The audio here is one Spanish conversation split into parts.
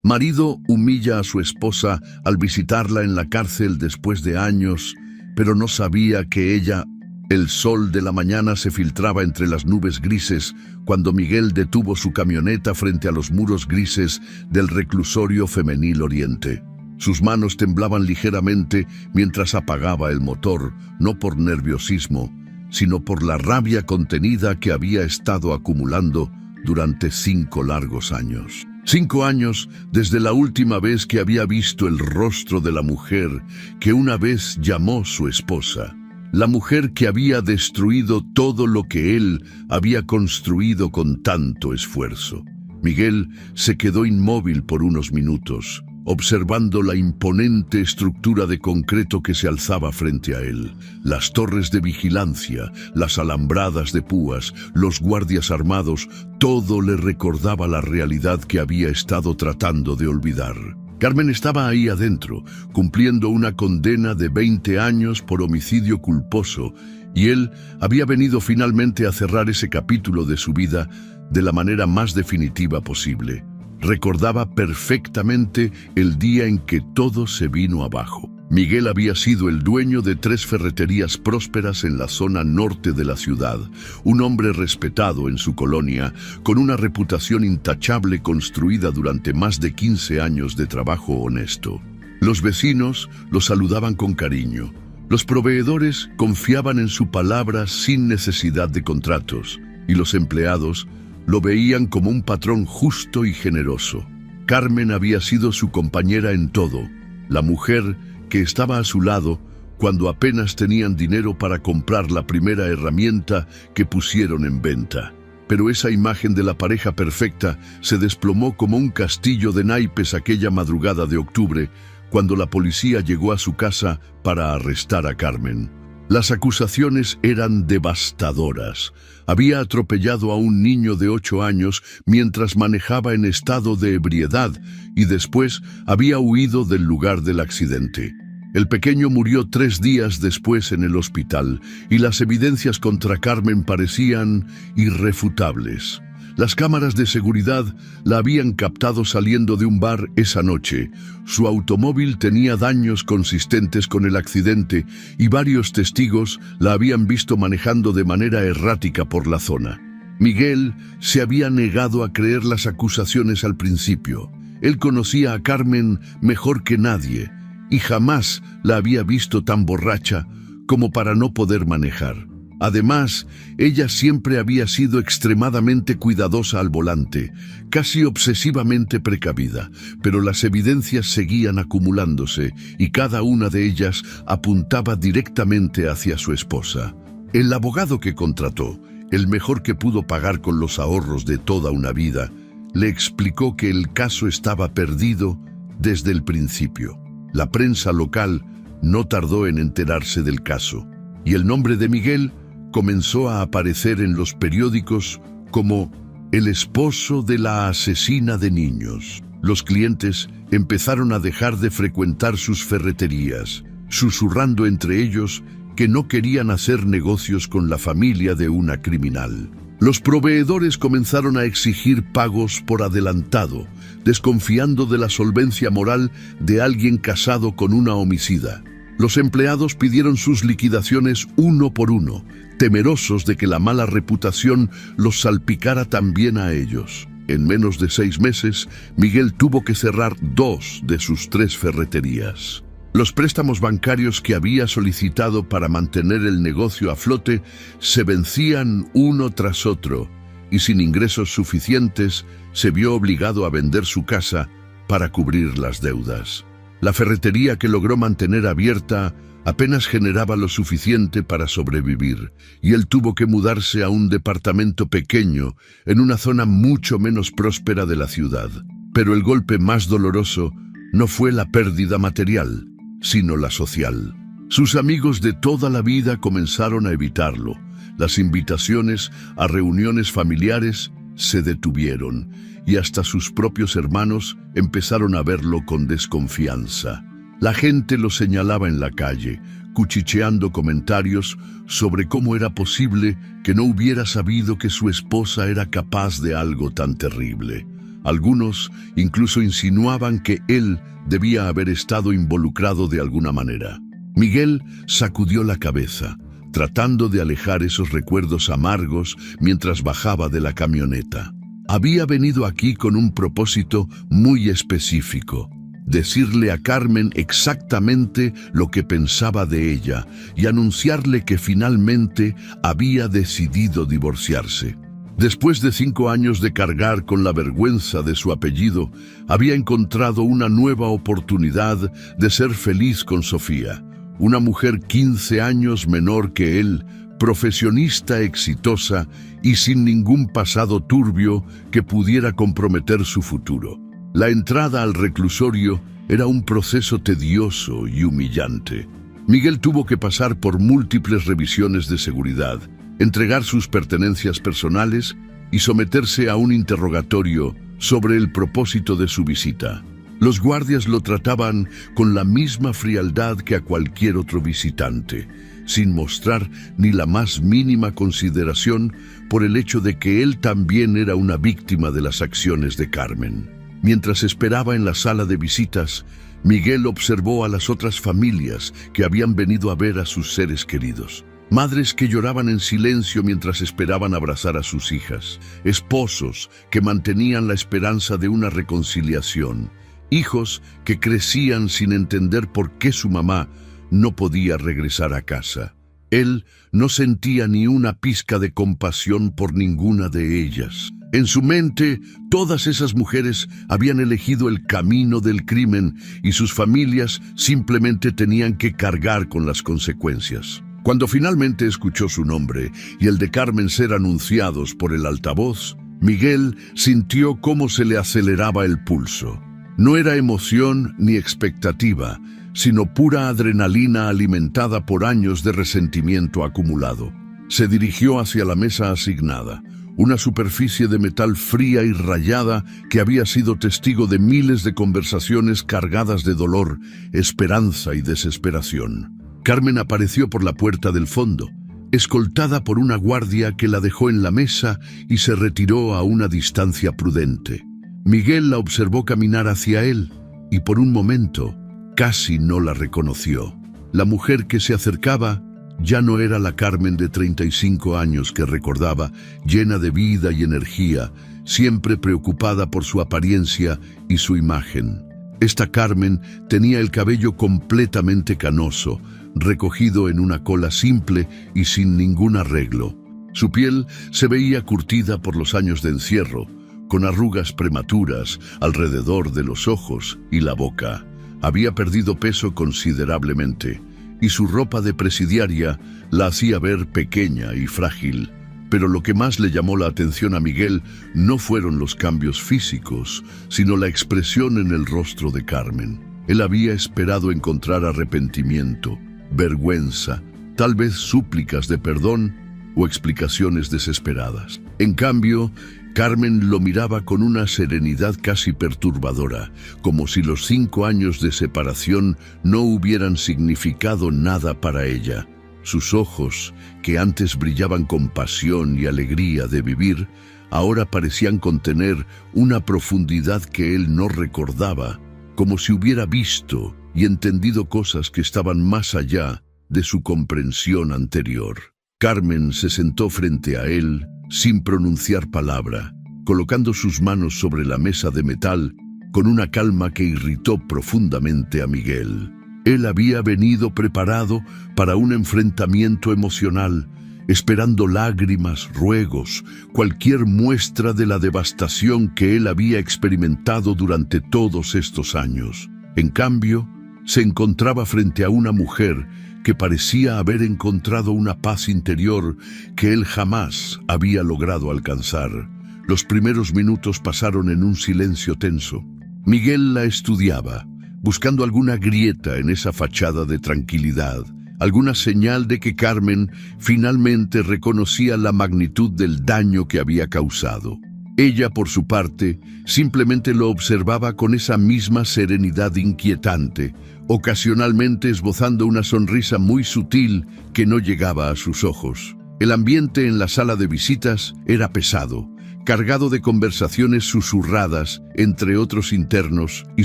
Marido humilla a su esposa al visitarla en la cárcel después de años, pero no sabía que ella, el sol de la mañana, se filtraba entre las nubes grises cuando Miguel detuvo su camioneta frente a los muros grises del reclusorio femenil Oriente. Sus manos temblaban ligeramente mientras apagaba el motor, no por nerviosismo, sino por la rabia contenida que había estado acumulando durante 5 largos años. 5 años desde la última vez que había visto el rostro de la mujer que una vez llamó su esposa. La mujer que había destruido todo lo que él había construido con tanto esfuerzo. Miguel se quedó inmóvil por unos minutos, observando la imponente estructura de concreto que se alzaba frente a él. Las torres de vigilancia, las alambradas de púas, los guardias armados, todo le recordaba la realidad que había estado tratando de olvidar. Carmen estaba ahí adentro, cumpliendo una condena de 20 años por homicidio culposo, y él había venido finalmente a cerrar ese capítulo de su vida de la manera más definitiva posible. Recordaba perfectamente el día en que todo se vino abajo. Miguel había sido el dueño de 3 ferreterías prósperas en la zona norte de la ciudad, un hombre respetado en su colonia, con una reputación intachable construida durante más de 15 años de trabajo honesto. Los vecinos lo saludaban con cariño. Los proveedores confiaban en su palabra sin necesidad de contratos, y los empleados lo veían como un patrón justo y generoso. Carmen había sido su compañera en todo, la mujer que estaba a su lado cuando apenas tenían dinero para comprar la primera herramienta que pusieron en venta. Pero esa imagen de la pareja perfecta se desplomó como un castillo de naipes aquella madrugada de octubre, cuando la policía llegó a su casa para arrestar a Carmen. Las acusaciones eran devastadoras. Había atropellado a un niño de 8 años mientras manejaba en estado de ebriedad y después había huido del lugar del accidente. El pequeño murió 3 días después en el hospital y las evidencias contra Carmen parecían irrefutables. Las cámaras de seguridad la habían captado saliendo de un bar esa noche. Su automóvil tenía daños consistentes con el accidente y varios testigos la habían visto manejando de manera errática por la zona. Miguel se había negado a creer las acusaciones al principio. Él conocía a Carmen mejor que nadie y jamás la había visto tan borracha como para no poder manejar. Además, ella siempre había sido extremadamente cuidadosa al volante, casi obsesivamente precavida, pero las evidencias seguían acumulándose y cada una de ellas apuntaba directamente hacia su esposa. El abogado que contrató, el mejor que pudo pagar con los ahorros de toda una vida, le explicó que el caso estaba perdido desde el principio. La prensa local no tardó en enterarse del caso, y el nombre de Miguel comenzó a aparecer en los periódicos como el esposo de la asesina de niños. Los clientes empezaron a dejar de frecuentar sus ferreterías, susurrando entre ellos que no querían hacer negocios con la familia de una criminal. Los proveedores comenzaron a exigir pagos por adelantado, desconfiando de la solvencia moral de alguien casado con una homicida. Los empleados pidieron sus liquidaciones uno por uno, temerosos de que la mala reputación los salpicara también a ellos. En menos de 6 meses, Miguel tuvo que cerrar 2 de sus 3 ferreterías. Los préstamos bancarios que había solicitado para mantener el negocio a flote se vencían uno tras otro, y sin ingresos suficientes, se vio obligado a vender su casa para cubrir las deudas. La ferretería que logró mantener abierta apenas generaba lo suficiente para sobrevivir, y él tuvo que mudarse a un departamento pequeño en una zona mucho menos próspera de la ciudad. Pero el golpe más doloroso no fue la pérdida material, sino la social. Sus amigos de toda la vida comenzaron a evitarlo. Las invitaciones a reuniones familiares se detuvieron, y hasta sus propios hermanos empezaron a verlo con desconfianza. La gente lo señalaba en la calle, cuchicheando comentarios sobre cómo era posible que no hubiera sabido que su esposa era capaz de algo tan terrible. Algunos incluso insinuaban que él debía haber estado involucrado de alguna manera. Miguel sacudió la cabeza, tratando de alejar esos recuerdos amargos mientras bajaba de la camioneta. Había venido aquí con un propósito muy específico: decirle a Carmen exactamente lo que pensaba de ella y anunciarle que finalmente había decidido divorciarse. Después de 5 años de cargar con la vergüenza de su apellido, había encontrado una nueva oportunidad de ser feliz con Sofía, una mujer 15 años menor que él, profesionista exitosa y sin ningún pasado turbio que pudiera comprometer su futuro. La entrada al reclusorio era un proceso tedioso y humillante. Miguel tuvo que pasar por múltiples revisiones de seguridad, entregar sus pertenencias personales y someterse a un interrogatorio sobre el propósito de su visita. Los guardias lo trataban con la misma frialdad que a cualquier otro visitante, sin mostrar ni la más mínima consideración por el hecho de que él también era una víctima de las acciones de Carmen. Mientras esperaba en la sala de visitas, Miguel observó a las otras familias que habían venido a ver a sus seres queridos. Madres que lloraban en silencio mientras esperaban abrazar a sus hijas, esposos que mantenían la esperanza de una reconciliación, hijos que crecían sin entender por qué su mamá no podía regresar a casa. Él no sentía ni una pizca de compasión por ninguna de ellas. En su mente, todas esas mujeres habían elegido el camino del crimen y sus familias simplemente tenían que cargar con las consecuencias. Cuando finalmente escuchó su nombre y el de Carmen ser anunciados por el altavoz, Miguel sintió cómo se le aceleraba el pulso. No era emoción ni expectativa, sino pura adrenalina alimentada por años de resentimiento acumulado. Se dirigió hacia la mesa asignada, una superficie de metal fría y rayada que había sido testigo de miles de conversaciones cargadas de dolor, esperanza y desesperación. Carmen apareció por la puerta del fondo, escoltada por una guardia que la dejó en la mesa y se retiró a una distancia prudente. Miguel la observó caminar hacia él y por un momento casi no la reconoció. La mujer que se acercaba ya no era la Carmen de 35 años que recordaba, llena de vida y energía, siempre preocupada por su apariencia y su imagen. Esta Carmen tenía el cabello completamente canoso, recogido en una cola simple y sin ningún arreglo. Su piel se veía curtida por los años de encierro, con arrugas prematuras alrededor de los ojos y la boca. Había perdido peso considerablemente, y su ropa de presidiaria la hacía ver pequeña y frágil. Pero lo que más le llamó la atención a Miguel no fueron los cambios físicos, sino la expresión en el rostro de Carmen. Él había esperado encontrar arrepentimiento, vergüenza, tal vez súplicas de perdón o explicaciones desesperadas. En cambio, Carmen lo miraba con una serenidad casi perturbadora, como si los 5 años de separación no hubieran significado nada para ella. Sus ojos, que antes brillaban con pasión y alegría de vivir, ahora parecían contener una profundidad que él no recordaba, como si hubiera visto y entendido cosas que estaban más allá de su comprensión anterior. Carmen se sentó frente a él, sin pronunciar palabra, colocando sus manos sobre la mesa de metal con una calma que irritó profundamente a Miguel. Él había venido preparado para un enfrentamiento emocional, esperando lágrimas, ruegos, cualquier muestra de la devastación que él había experimentado durante todos estos años. En cambio, se encontraba frente a una mujer que parecía haber encontrado una paz interior que él jamás había logrado alcanzar. Los primeros minutos pasaron en un silencio tenso. Miguel la estudiaba, buscando alguna grieta en esa fachada de tranquilidad, alguna señal de que Carmen finalmente reconocía la magnitud del daño que había causado. Ella, por su parte, simplemente lo observaba con esa misma serenidad inquietante, ocasionalmente esbozando una sonrisa muy sutil que no llegaba a sus ojos. El ambiente en la sala de visitas era pesado, cargado de conversaciones susurradas entre otros internos y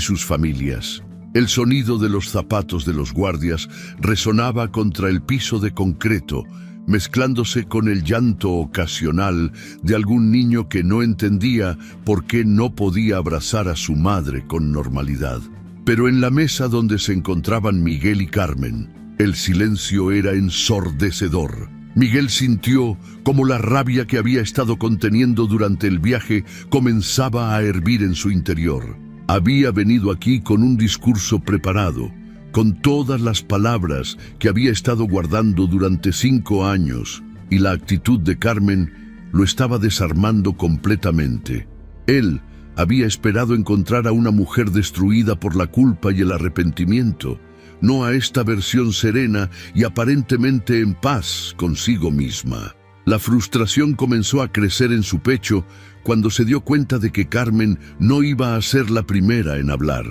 sus familias. El sonido de los zapatos de los guardias resonaba contra el piso de concreto, mezclándose con el llanto ocasional de algún niño que no entendía por qué no podía abrazar a su madre con normalidad. Pero en la mesa donde se encontraban Miguel y Carmen, el silencio era ensordecedor. Miguel sintió como la rabia que había estado conteniendo durante el viaje comenzaba a hervir en su interior. Había venido aquí con un discurso preparado, con todas las palabras que había estado guardando durante 5 años, y la actitud de Carmen lo estaba desarmando completamente. Él había esperado encontrar a una mujer destruida por la culpa y el arrepentimiento, no a esta versión serena y aparentemente en paz consigo misma. La frustración comenzó a crecer en su pecho cuando se dio cuenta de que Carmen no iba a ser la primera en hablar.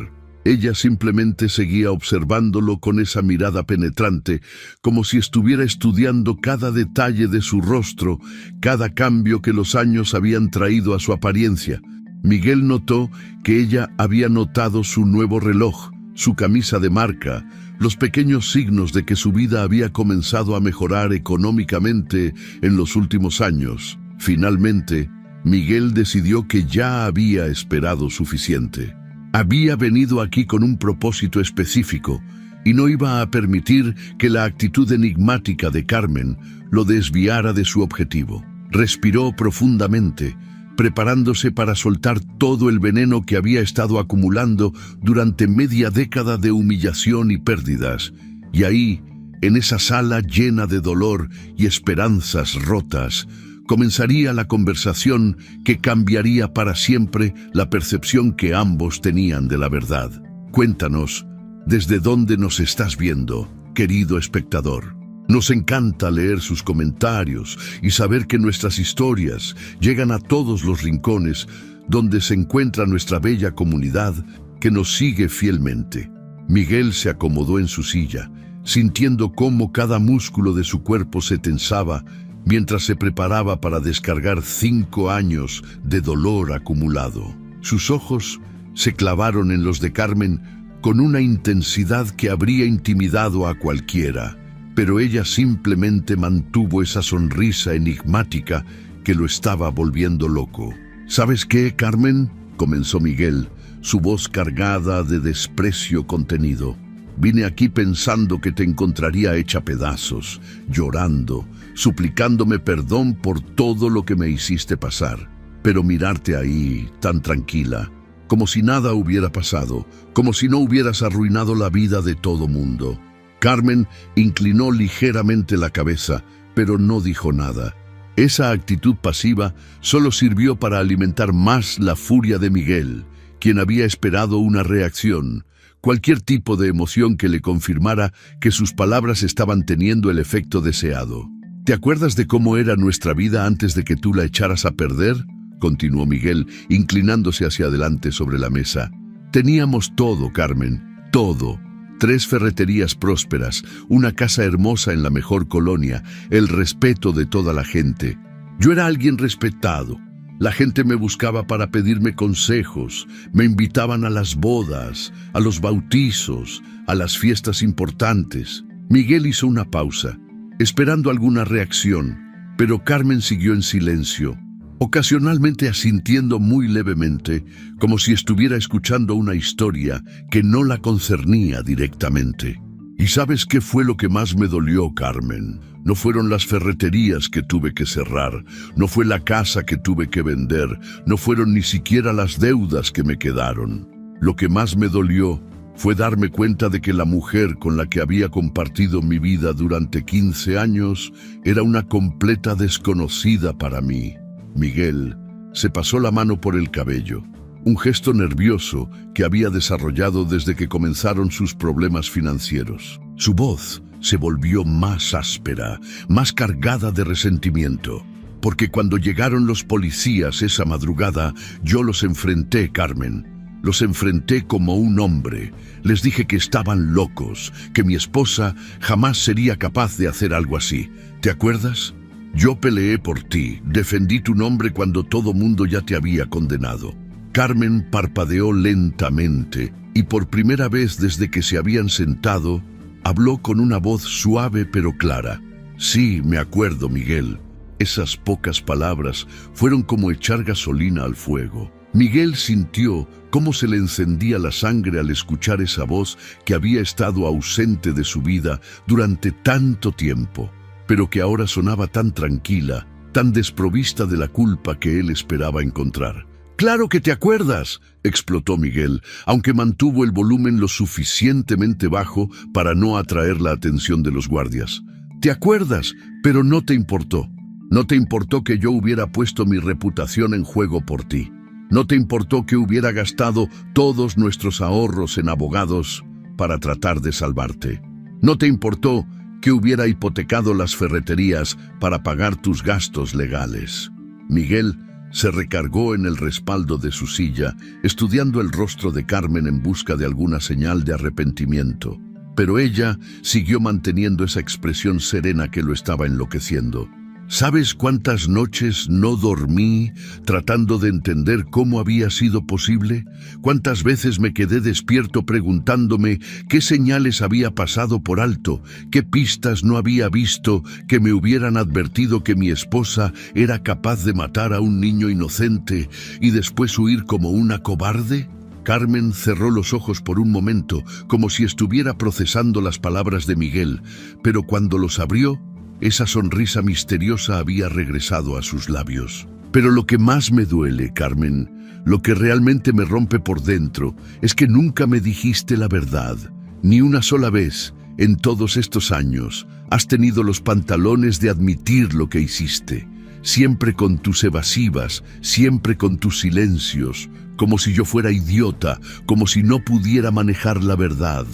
Ella simplemente seguía observándolo con esa mirada penetrante, como si estuviera estudiando cada detalle de su rostro, cada cambio que los años habían traído a su apariencia. Miguel notó que ella había notado su nuevo reloj, su camisa de marca, los pequeños signos de que su vida había comenzado a mejorar económicamente en los últimos años. Finalmente, Miguel decidió que ya había esperado suficiente. Había venido aquí con un propósito específico y no iba a permitir que la actitud enigmática de Carmen lo desviara de su objetivo. Respiró profundamente, preparándose para soltar todo el veneno que había estado acumulando durante media década de humillación y pérdidas. Y ahí, en esa sala llena de dolor y esperanzas rotas, comenzaría la conversación que cambiaría para siempre la percepción que ambos tenían de la verdad. Cuéntanos, ¿desde dónde nos estás viendo, querido espectador? Nos encanta leer sus comentarios y saber que nuestras historias llegan a todos los rincones donde se encuentra nuestra bella comunidad que nos sigue fielmente. Miguel se acomodó en su silla, sintiendo cómo cada músculo de su cuerpo se tensaba mientras se preparaba para descargar 5 años de dolor acumulado. Sus ojos se clavaron en los de Carmen con una intensidad que habría intimidado a cualquiera, pero ella simplemente mantuvo esa sonrisa enigmática que lo estaba volviendo loco. ¿Sabes qué, Carmen?, comenzó Miguel, su voz cargada de desprecio contenido. Vine aquí pensando que te encontraría hecha pedazos, llorando, suplicándome perdón por todo lo que me hiciste pasar. Pero mirarte ahí, tan tranquila, como si nada hubiera pasado, como si no hubieras arruinado la vida de todo mundo. Carmen inclinó ligeramente la cabeza, pero no dijo nada. Esa actitud pasiva solo sirvió para alimentar más la furia de Miguel, quien había esperado una reacción, cualquier tipo de emoción que le confirmara que sus palabras estaban teniendo el efecto deseado. ¿Te acuerdas de cómo era nuestra vida antes de que tú la echaras a perder?, continuó Miguel, inclinándose hacia adelante sobre la mesa. Teníamos todo, Carmen, todo. 3 ferreterías prósperas, una casa hermosa en la mejor colonia, el respeto de toda la gente. Yo era alguien respetado. La gente me buscaba para pedirme consejos, me invitaban a las bodas, a los bautizos, a las fiestas importantes. Miguel hizo una pausa, esperando alguna reacción, pero Carmen siguió en silencio, ocasionalmente asintiendo muy levemente, como si estuviera escuchando una historia que no la concernía directamente. ¿Y sabes qué fue lo que más me dolió, Carmen? No fueron las ferreterías que tuve que cerrar, no fue la casa que tuve que vender, no fueron ni siquiera las deudas que me quedaron. Lo que más me dolió fue darme cuenta de que la mujer con la que había compartido mi vida durante 15 años era una completa desconocida para mí. Miguel se pasó la mano por el cabello, un gesto nervioso que había desarrollado desde que comenzaron sus problemas financieros. Su voz se volvió más áspera, más cargada de resentimiento. Porque cuando llegaron los policías esa madrugada, yo los enfrenté, Carmen. Los enfrenté como un hombre. Les dije que estaban locos, que mi esposa jamás sería capaz de hacer algo así. ¿Te acuerdas? Yo peleé por ti, defendí tu nombre cuando todo mundo ya te había condenado. Carmen parpadeó lentamente y por primera vez desde que se habían sentado, habló con una voz suave pero clara. Sí, me acuerdo, Miguel. Esas pocas palabras fueron como echar gasolina al fuego. Miguel sintió cómo se le encendía la sangre al escuchar esa voz que había estado ausente de su vida durante tanto tiempo, pero que ahora sonaba tan tranquila, tan desprovista de la culpa que él esperaba encontrar. «¡Claro que te acuerdas!», explotó Miguel, aunque mantuvo el volumen lo suficientemente bajo para no atraer la atención de los guardias. «Te acuerdas, pero no te importó. No te importó que yo hubiera puesto mi reputación en juego por ti. No te importó que hubiera gastado todos nuestros ahorros en abogados para tratar de salvarte. No te importó que hubiera hipotecado las ferreterías para pagar tus gastos legales». Miguel se recargó en el respaldo de su silla, estudiando el rostro de Carmen en busca de alguna señal de arrepentimiento. Pero ella siguió manteniendo esa expresión serena que lo estaba enloqueciendo. ¿Sabes cuántas noches no dormí tratando de entender cómo había sido posible? ¿Cuántas veces me quedé despierto preguntándome qué señales había pasado por alto, qué pistas no había visto que me hubieran advertido que mi esposa era capaz de matar a un niño inocente y después huir como una cobarde? Carmen cerró los ojos por un momento, como si estuviera procesando las palabras de Miguel, pero cuando los abrió, esa sonrisa misteriosa había regresado a sus labios. Pero lo que más me duele, Carmen, lo que realmente me rompe por dentro, es que nunca me dijiste la verdad. Ni una sola vez, en todos estos años, has tenido los pantalones de admitir lo que hiciste. Siempre con tus evasivas, siempre con tus silencios, como si yo fuera idiota, como si no pudiera manejar la verdad.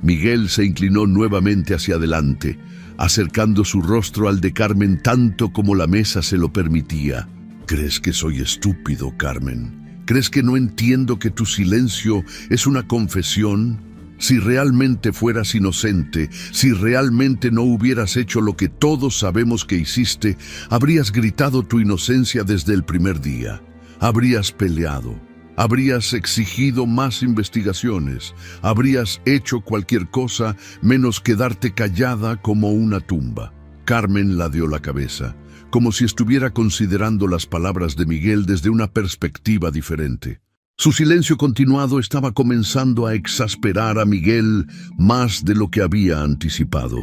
Miguel se inclinó nuevamente hacia adelante, acercando su rostro al de Carmen tanto como la mesa se lo permitía. ¿Crees que soy estúpido, Carmen? ¿Crees que no entiendo que tu silencio es una confesión? Si realmente fueras inocente, si realmente no hubieras hecho lo que todos sabemos que hiciste, habrías gritado tu inocencia desde el primer día. Habrías peleado. Habrías exigido más investigaciones, habrías hecho cualquier cosa menos quedarte callada como una tumba. Carmen ladeó la cabeza, como si estuviera considerando las palabras de Miguel desde una perspectiva diferente. Su silencio continuado estaba comenzando a exasperar a Miguel más de lo que había anticipado.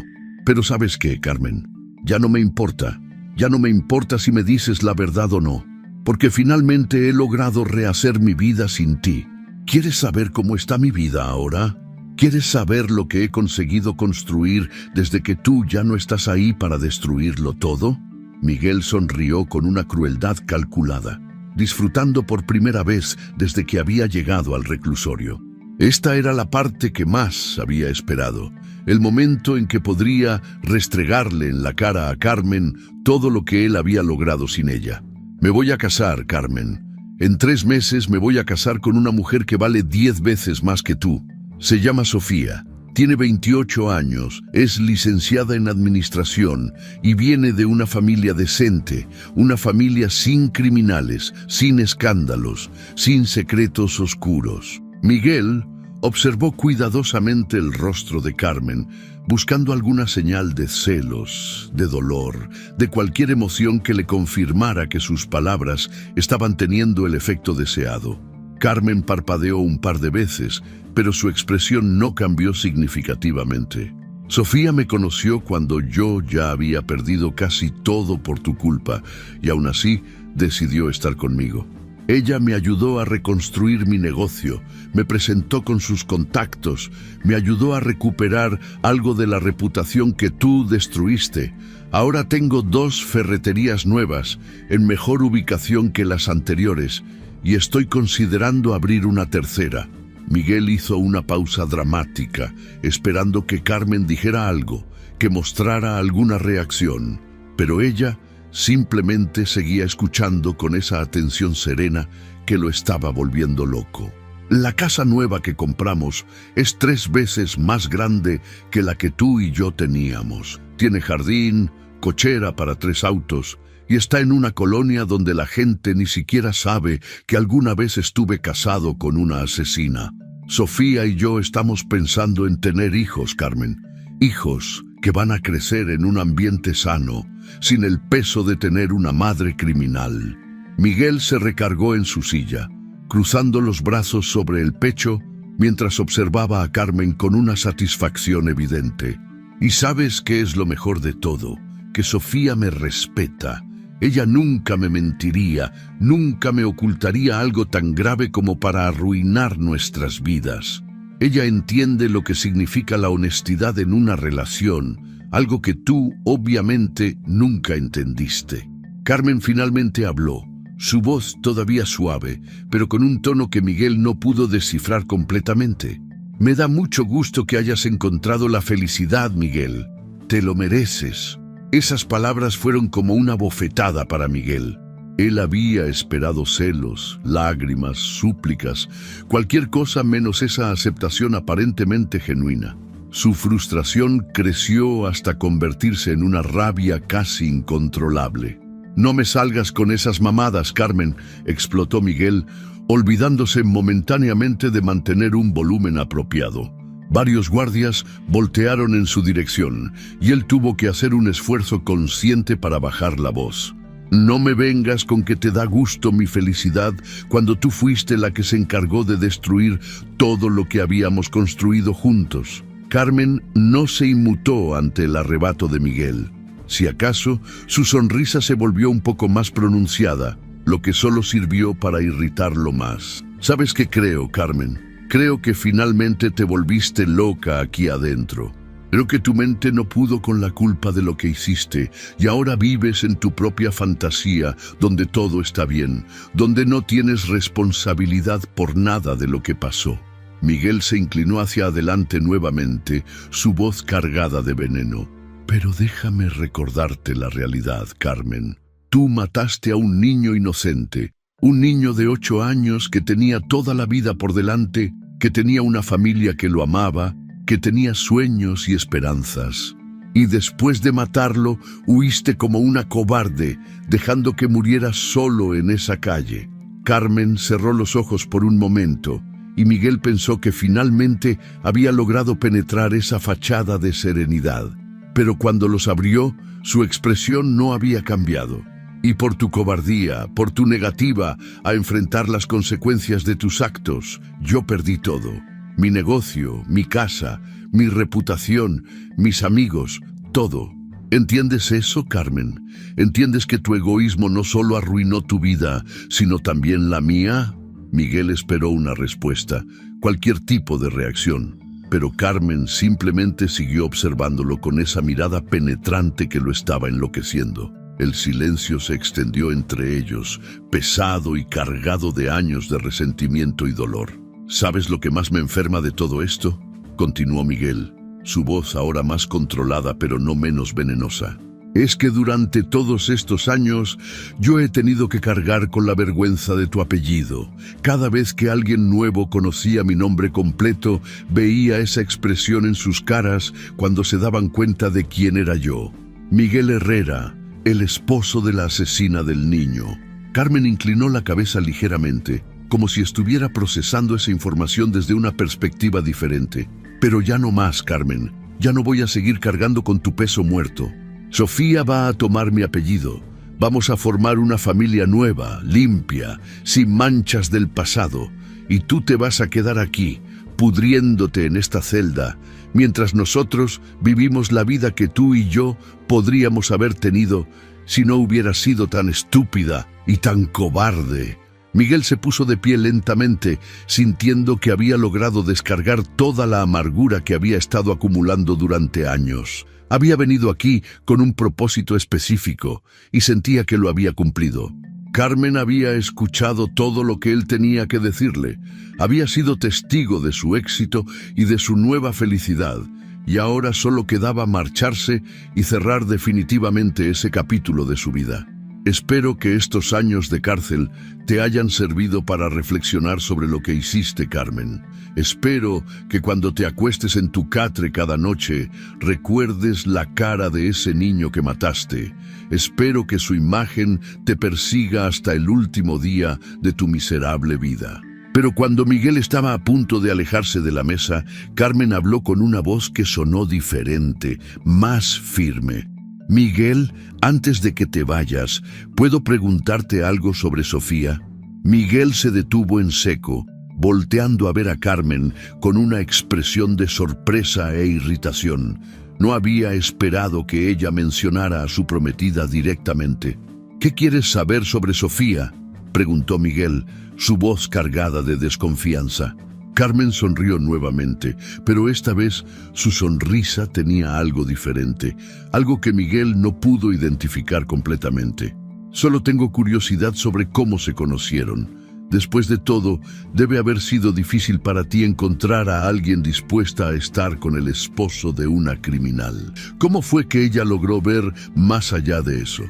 Pero ¿sabes qué, Carmen? Ya no me importa. Ya no me importa si me dices la verdad o no. Porque finalmente he logrado rehacer mi vida sin ti. ¿Quieres saber cómo está mi vida ahora? ¿Quieres saber lo que he conseguido construir desde que tú ya no estás ahí para destruirlo todo? Miguel sonrió con una crueldad calculada, disfrutando por primera vez desde que había llegado al reclusorio. Esta era la parte que más había esperado, el momento en que podría restregarle en la cara a Carmen todo lo que él había logrado sin ella. Me voy a casar, Carmen. En 3 meses me voy a casar con una mujer que vale 10 veces más que tú. Se llama Sofía. Tiene 28 años, es licenciada en administración y viene de una familia decente, una familia sin criminales, sin escándalos, sin secretos oscuros. Miguel observó cuidadosamente el rostro de Carmen, buscando alguna señal de celos, de dolor, de cualquier emoción que le confirmara que sus palabras estaban teniendo el efecto deseado. Carmen parpadeó un par de veces, pero su expresión no cambió significativamente. Sofía me conoció cuando yo ya había perdido casi todo por tu culpa, y aún así decidió estar conmigo. Ella me ayudó a reconstruir mi negocio, me presentó con sus contactos, me ayudó a recuperar algo de la reputación que tú destruiste. Ahora tengo 2 ferreterías nuevas, en mejor ubicación que las anteriores, y estoy considerando abrir una tercera. Miguel hizo una pausa dramática, esperando que Carmen dijera algo, que mostrara alguna reacción, pero ella simplemente seguía escuchando con esa atención serena que lo estaba volviendo loco. La casa nueva que compramos es 3 veces más grande que la que tú y yo teníamos. Tiene jardín, cochera para 3 autos, y está en una colonia donde la gente ni siquiera sabe que alguna vez estuve casado con una asesina. Sofía y yo estamos pensando en tener hijos, Carmen. Hijos que van a crecer en un ambiente sano, sin el peso de tener una madre criminal. Miguel se recargó en su silla, cruzando los brazos sobre el pecho, mientras observaba a Carmen con una satisfacción evidente. ¿Y sabes qué es lo mejor de todo? Que Sofía me respeta. Ella nunca me mentiría, nunca me ocultaría algo tan grave como para arruinar nuestras vidas. Ella entiende lo que significa la honestidad en una relación, algo que tú, obviamente, nunca entendiste. Carmen finalmente habló, su voz todavía suave, pero con un tono que Miguel no pudo descifrar completamente. Me da mucho gusto que hayas encontrado la felicidad, Miguel. Te lo mereces. Esas palabras fueron como una bofetada para Miguel. Él había esperado celos, lágrimas, súplicas, cualquier cosa menos esa aceptación aparentemente genuina. Su frustración creció hasta convertirse en una rabia casi incontrolable. «No me salgas con esas mamadas, Carmen», explotó Miguel, olvidándose momentáneamente de mantener un volumen apropiado. Varios guardias voltearon en su dirección y él tuvo que hacer un esfuerzo consciente para bajar la voz. «No me vengas con que te da gusto mi felicidad cuando tú fuiste la que se encargó de destruir todo lo que habíamos construido juntos». Carmen no se inmutó ante el arrebato de Miguel. Si acaso, su sonrisa se volvió un poco más pronunciada, lo que solo sirvió para irritarlo más. «¿Sabes qué creo, Carmen? Creo que finalmente te volviste loca aquí adentro. Creo que tu mente no pudo con la culpa de lo que hiciste y ahora vives en tu propia fantasía donde todo está bien, donde no tienes responsabilidad por nada de lo que pasó». Miguel se inclinó hacia adelante nuevamente, su voz cargada de veneno. «Pero déjame recordarte la realidad, Carmen. Tú mataste a un niño inocente, un niño de 8 años que tenía toda la vida por delante, que tenía una familia que lo amaba, que tenía sueños y esperanzas. Y después de matarlo, huiste como una cobarde, dejando que muriera solo en esa calle». Carmen cerró los ojos por un momento, y Miguel pensó que finalmente había logrado penetrar esa fachada de serenidad. Pero cuando los abrió, su expresión no había cambiado. «Y por tu cobardía, por tu negativa a enfrentar las consecuencias de tus actos, yo perdí todo. Mi negocio, mi casa, mi reputación, mis amigos, todo. ¿Entiendes eso, Carmen? ¿Entiendes que tu egoísmo no solo arruinó tu vida, sino también la mía?» Miguel esperó una respuesta, cualquier tipo de reacción, pero Carmen simplemente siguió observándolo con esa mirada penetrante que lo estaba enloqueciendo. El silencio se extendió entre ellos, pesado y cargado de años de resentimiento y dolor. «¿Sabes lo que más me enferma de todo esto?», continuó Miguel, su voz ahora más controlada pero no menos venenosa. «Es que durante todos estos años yo he tenido que cargar con la vergüenza de tu apellido. Cada vez que alguien nuevo conocía mi nombre completo, veía esa expresión en sus caras cuando se daban cuenta de quién era yo. Miguel Herrera, el esposo de la asesina del niño». Carmen inclinó la cabeza ligeramente, como si estuviera procesando esa información desde una perspectiva diferente. «Pero ya no más, Carmen. Ya no voy a seguir cargando con tu peso muerto. Sofía va a tomar mi apellido. Vamos a formar una familia nueva, limpia, sin manchas del pasado. Y tú te vas a quedar aquí, pudriéndote en esta celda, mientras nosotros vivimos la vida que tú y yo podríamos haber tenido si no hubieras sido tan estúpida y tan cobarde». Miguel se puso de pie lentamente, sintiendo que había logrado descargar toda la amargura que había estado acumulando durante años. Había venido aquí con un propósito específico y sentía que lo había cumplido. Carmen había escuchado todo lo que él tenía que decirle, había sido testigo de su éxito y de su nueva felicidad, y ahora solo quedaba marcharse y cerrar definitivamente ese capítulo de su vida. Espero que estos años de cárcel te hayan servido para reflexionar sobre lo que hiciste, Carmen. Espero que cuando te acuestes en tu catre cada noche, recuerdes la cara de ese niño que mataste. Espero que su imagen te persiga hasta el último día de tu miserable vida. Pero cuando Miguel estaba a punto de alejarse de la mesa, Carmen habló con una voz que sonó diferente, más firme. Miguel, antes de que te vayas, ¿puedo preguntarte algo sobre Sofía? Miguel se detuvo en seco, volteando a ver a Carmen con una expresión de sorpresa e irritación. No había esperado que ella mencionara a su prometida directamente. ¿Qué quieres saber sobre Sofía?, preguntó Miguel, su voz cargada de desconfianza. Carmen sonrió nuevamente, pero esta vez su sonrisa tenía algo diferente, algo que Miguel no pudo identificar completamente. Solo tengo curiosidad sobre cómo se conocieron. Después de todo, debe haber sido difícil para ti encontrar a alguien dispuesta a estar con el esposo de una criminal. ¿Cómo fue que ella logró ver más allá de eso?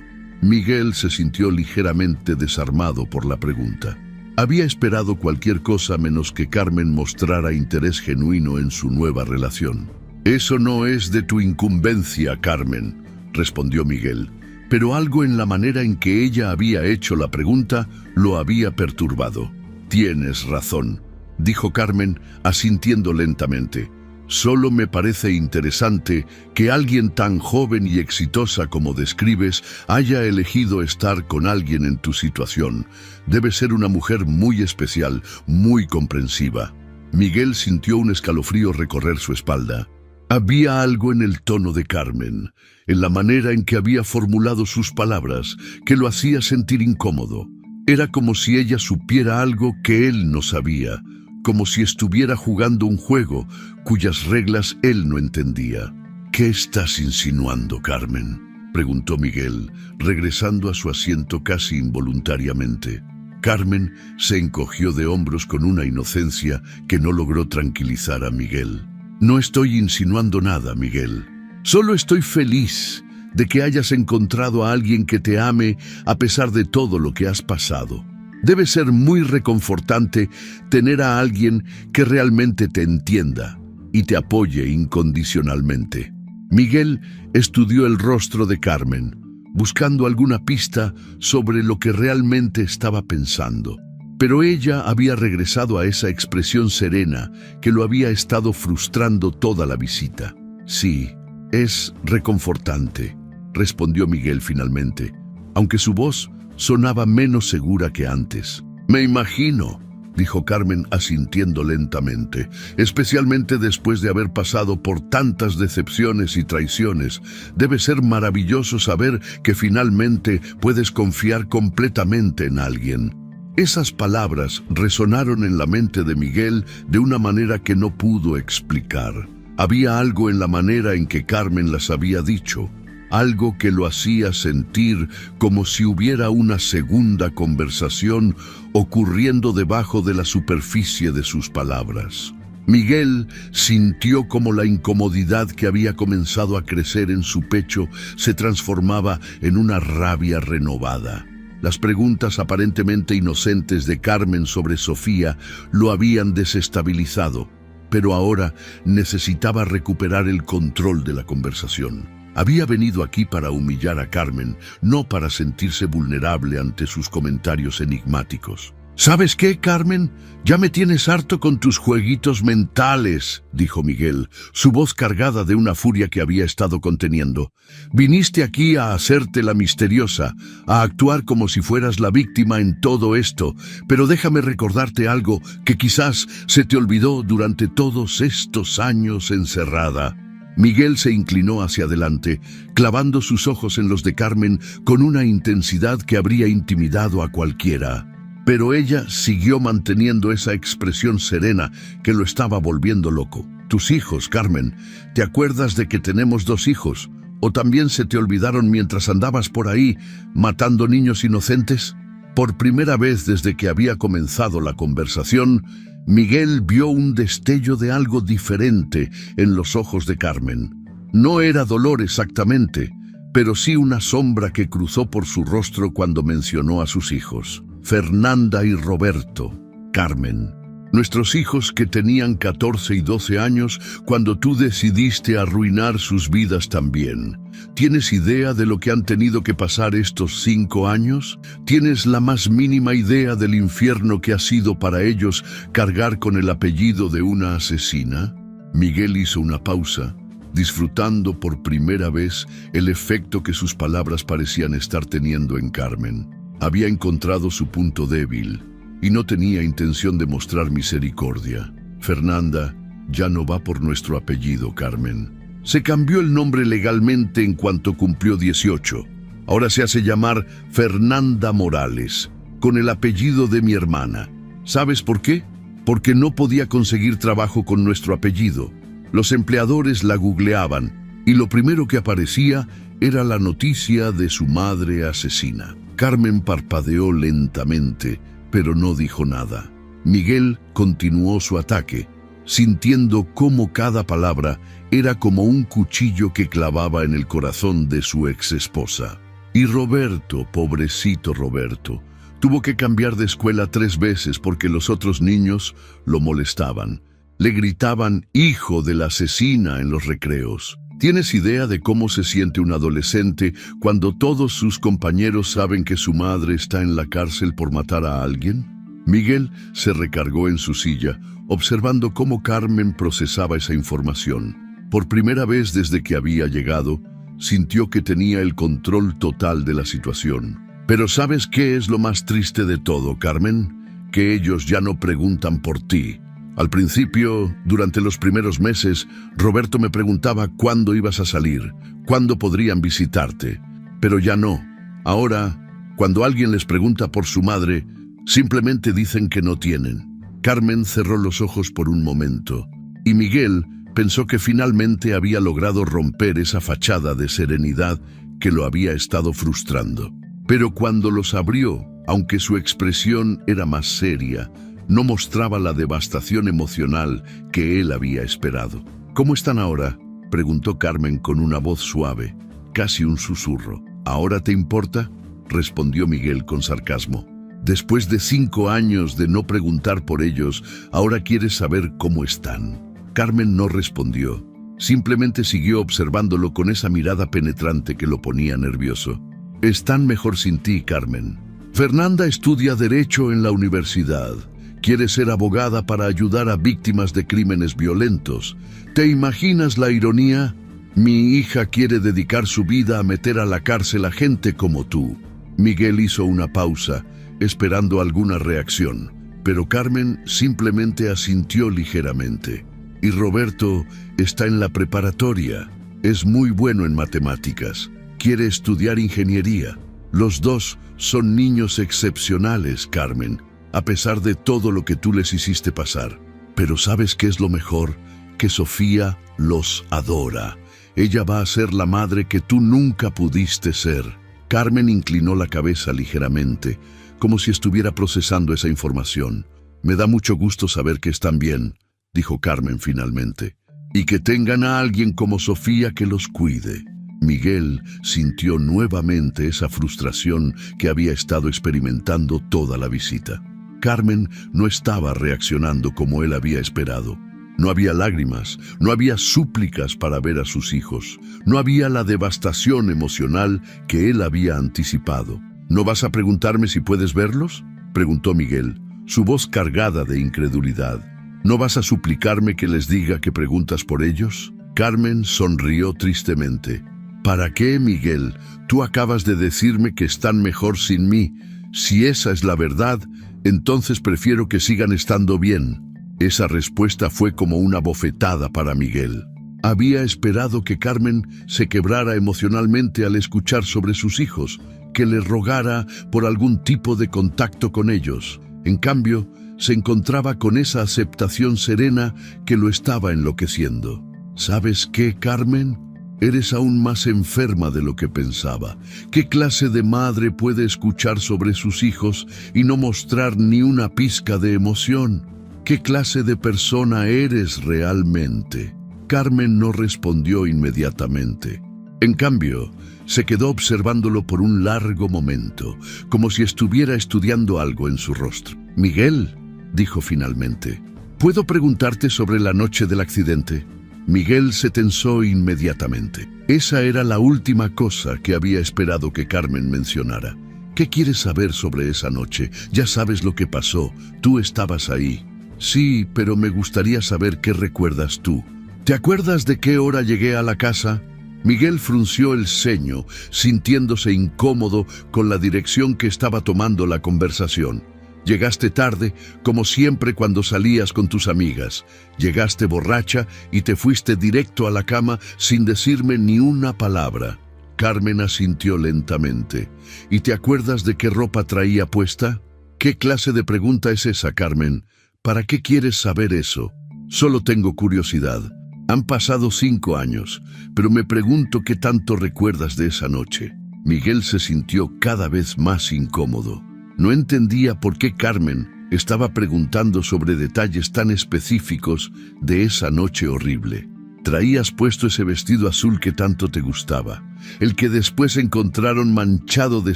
Miguel se sintió ligeramente desarmado por la pregunta. Había esperado cualquier cosa menos que Carmen mostrara interés genuino en su nueva relación. «Eso no es de tu incumbencia, Carmen», respondió Miguel, pero algo en la manera en que ella había hecho la pregunta lo había perturbado. «Tienes razón», dijo Carmen, asintiendo lentamente. «Solo me parece interesante que alguien tan joven y exitosa como describes haya elegido estar con alguien en tu situación. Debe ser una mujer muy especial, muy comprensiva». Miguel sintió un escalofrío recorrer su espalda. Había algo en el tono de Carmen, en la manera en que había formulado sus palabras, que lo hacía sentir incómodo. Era como si ella supiera algo que él no sabía, como si estuviera jugando un juego cuyas reglas él no entendía. «¿Qué estás insinuando, Carmen?», preguntó Miguel, regresando a su asiento casi involuntariamente. Carmen se encogió de hombros con una inocencia que no logró tranquilizar a Miguel. «No estoy insinuando nada, Miguel. Solo estoy feliz de que hayas encontrado a alguien que te ame a pesar de todo lo que has pasado. Debe ser muy reconfortante tener a alguien que realmente te entienda y te apoye incondicionalmente». Miguel estudió el rostro de Carmen, buscando alguna pista sobre lo que realmente estaba pensando. Pero ella había regresado a esa expresión serena que lo había estado frustrando toda la visita. «Sí, es reconfortante», respondió Miguel finalmente, aunque su voz sonaba menos segura que antes. «Me imagino», dijo Carmen asintiendo lentamente, «especialmente después de haber pasado por tantas decepciones y traiciones. Debe ser maravilloso saber que finalmente puedes confiar completamente en alguien». Esas palabras resonaron en la mente de Miguel de una manera que no pudo explicar. Había algo en la manera en que Carmen las había dicho, algo que lo hacía sentir como si hubiera una segunda conversación ocurriendo debajo de la superficie de sus palabras. Miguel sintió como la incomodidad que había comenzado a crecer en su pecho se transformaba en una rabia renovada. Las preguntas aparentemente inocentes de Carmen sobre Sofía lo habían desestabilizado, pero ahora necesitaba recuperar el control de la conversación. Había venido aquí para humillar a Carmen, no para sentirse vulnerable ante sus comentarios enigmáticos. «¿Sabes qué, Carmen? Ya me tienes harto con tus jueguitos mentales», dijo Miguel, su voz cargada de una furia que había estado conteniendo. «Viniste aquí a hacerte la misteriosa, a actuar como si fueras la víctima en todo esto, pero déjame recordarte algo que quizás se te olvidó durante todos estos años encerrada». Miguel se inclinó hacia adelante, clavando sus ojos en los de Carmen con una intensidad que habría intimidado a cualquiera. Pero ella siguió manteniendo esa expresión serena que lo estaba volviendo loco. «Tus hijos, Carmen, ¿te acuerdas de que tenemos 2 hijos? ¿O también se te olvidaron mientras andabas por ahí matando niños inocentes?» Por primera vez desde que había comenzado la conversación, Miguel vio un destello de algo diferente en los ojos de Carmen. No era dolor exactamente, pero sí una sombra que cruzó por su rostro cuando mencionó a sus hijos, Fernanda y Roberto. Carmen, nuestros hijos que tenían 14 y 12 años cuando tú decidiste arruinar sus vidas también. ¿Tienes idea de lo que han tenido que pasar estos 5 años? ¿Tienes la más mínima idea del infierno que ha sido para ellos cargar con el apellido de una asesina? Miguel hizo una pausa, disfrutando por primera vez el efecto que sus palabras parecían estar teniendo en Carmen. Había encontrado su punto débil y no tenía intención de mostrar misericordia. Fernanda ya no va por nuestro apellido, Carmen. Se cambió el nombre legalmente en cuanto cumplió 18. Ahora se hace llamar Fernanda Morales, con el apellido de mi hermana. ¿Sabes por qué? Porque no podía conseguir trabajo con nuestro apellido. Los empleadores la googleaban y lo primero que aparecía era la noticia de su madre asesina. Carmen parpadeó lentamente, pero no dijo nada. Miguel continuó su ataque, sintiendo cómo cada palabra era como un cuchillo que clavaba en el corazón de su exesposa. Y Roberto, pobrecito Roberto, tuvo que cambiar de escuela 3 veces porque los otros niños lo molestaban. Le gritaban "hijo de la asesina" en los recreos. ¿Tienes idea de cómo se siente un adolescente cuando todos sus compañeros saben que su madre está en la cárcel por matar a alguien? Miguel se recargó en su silla, observando cómo Carmen procesaba esa información. Por primera vez desde que había llegado, sintió que tenía el control total de la situación. Pero ¿sabes qué es lo más triste de todo, Carmen? Que ellos ya no preguntan por ti. Al principio, durante los primeros meses, Roberto me preguntaba cuándo ibas a salir, cuándo podrían visitarte. Pero ya no. Ahora, cuando alguien les pregunta por su madre, simplemente dicen que no tienen. Carmen cerró los ojos por un momento, y Miguel pensó que finalmente había logrado romper esa fachada de serenidad que lo había estado frustrando. Pero cuando los abrió, aunque su expresión era más seria, no mostraba la devastación emocional que él había esperado. ¿Cómo están ahora?, preguntó Carmen con una voz suave, casi un susurro. ¿Ahora te importa?, respondió Miguel con sarcasmo. Después de 5 años de no preguntar por ellos, ¿ahora quieres saber cómo están? Carmen no respondió. Simplemente siguió observándolo con esa mirada penetrante que lo ponía nervioso. Están mejor sin ti, Carmen. Fernanda estudia Derecho en la universidad. Quiere ser abogada para ayudar a víctimas de crímenes violentos. ¿Te imaginas la ironía? Mi hija quiere dedicar su vida a meter a la cárcel a gente como tú. Miguel hizo una pausa, esperando alguna reacción, pero Carmen simplemente asintió ligeramente. Y Roberto está en la preparatoria. Es muy bueno en matemáticas. Quiere estudiar ingeniería. Los dos son niños excepcionales, Carmen, a pesar de todo lo que tú les hiciste pasar. Pero ¿sabes qué es lo mejor? Que Sofía los adora. Ella va a ser la madre que tú nunca pudiste ser. Carmen inclinó la cabeza ligeramente, como si estuviera procesando esa información. Me da mucho gusto saber que están bien, dijo Carmen finalmente, y que tengan a alguien como Sofía que los cuide. Miguel sintió nuevamente esa frustración que había estado experimentando toda la visita. Carmen no estaba reaccionando como él había esperado. No había lágrimas, no había súplicas para ver a sus hijos, no había la devastación emocional que él había anticipado. ¿No vas a preguntarme si puedes verlos?, preguntó Miguel, su voz cargada de incredulidad. ¿No vas a suplicarme que les diga que preguntas por ellos? Carmen sonrió tristemente. ¿Para qué, Miguel? Tú acabas de decirme que están mejor sin mí. Si esa es la verdad, entonces prefiero que sigan estando bien. Esa respuesta fue como una bofetada para Miguel. Había esperado que Carmen se quebrara emocionalmente al escuchar sobre sus hijos, que le rogara por algún tipo de contacto con ellos. En cambio, se encontraba con esa aceptación serena que lo estaba enloqueciendo. ¿Sabes qué, Carmen? Eres aún más enferma de lo que pensaba. ¿Qué clase de madre puede escuchar sobre sus hijos y no mostrar ni una pizca de emoción? ¿Qué clase de persona eres realmente? Carmen no respondió inmediatamente. En cambio, se quedó observándolo por un largo momento, como si estuviera estudiando algo en su rostro. «Miguel», dijo finalmente, «¿puedo preguntarte sobre la noche del accidente?» Miguel se tensó inmediatamente. Esa era la última cosa que había esperado que Carmen mencionara. «¿Qué quieres saber sobre esa noche? Ya sabes lo que pasó. Tú estabas ahí». «Sí, pero me gustaría saber qué recuerdas tú. ¿Te acuerdas de qué hora llegué a la casa?» Miguel frunció el ceño, sintiéndose incómodo con la dirección que estaba tomando la conversación. «Llegaste tarde, como siempre cuando salías con tus amigas. Llegaste borracha y te fuiste directo a la cama sin decirme ni una palabra». Carmen asintió lentamente. «¿Y te acuerdas de qué ropa traía puesta?» «¿Qué clase de pregunta es esa, Carmen? ¿Para qué quieres saber eso?» «Solo tengo curiosidad. Han pasado 5 años, pero me pregunto qué tanto recuerdas de esa noche». Miguel se sintió cada vez más incómodo. No entendía por qué Carmen estaba preguntando sobre detalles tan específicos de esa noche horrible. «Traías puesto ese vestido azul que tanto te gustaba, el que después encontraron manchado de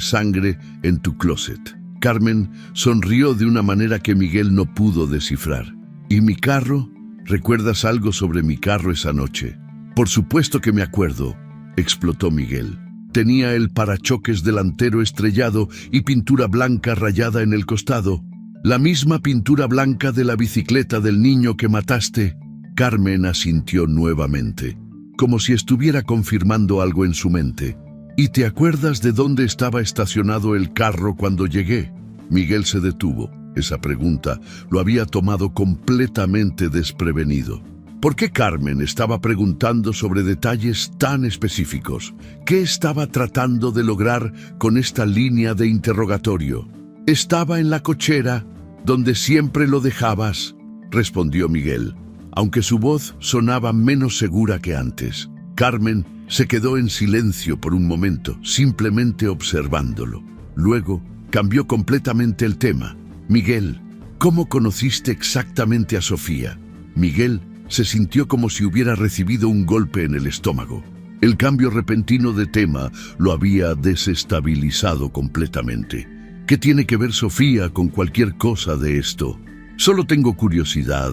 sangre en tu closet». Carmen sonrió de una manera que Miguel no pudo descifrar. «¿Y mi carro? ¿Recuerdas algo sobre mi carro esa noche?» «Por supuesto que me acuerdo», explotó Miguel. «Tenía el parachoques delantero estrellado y pintura blanca rayada en el costado. La misma pintura blanca de la bicicleta del niño que mataste». Carmen asintió nuevamente, como si estuviera confirmando algo en su mente. «¿Y te acuerdas de dónde estaba estacionado el carro cuando llegué?» Miguel se detuvo. Esa pregunta lo había tomado completamente desprevenido. ¿Por qué Carmen estaba preguntando sobre detalles tan específicos? ¿Qué estaba tratando de lograr con esta línea de interrogatorio? «Estaba en la cochera, donde siempre lo dejabas», respondió Miguel, aunque su voz sonaba menos segura que antes. Carmen se quedó en silencio por un momento, simplemente observándolo. Luego cambió completamente el tema. «Miguel, ¿cómo conociste exactamente a Sofía?» Miguel se sintió como si hubiera recibido un golpe en el estómago. El cambio repentino de tema lo había desestabilizado completamente. ¿Qué tiene que ver Sofía con cualquier cosa de esto? «Solo tengo curiosidad.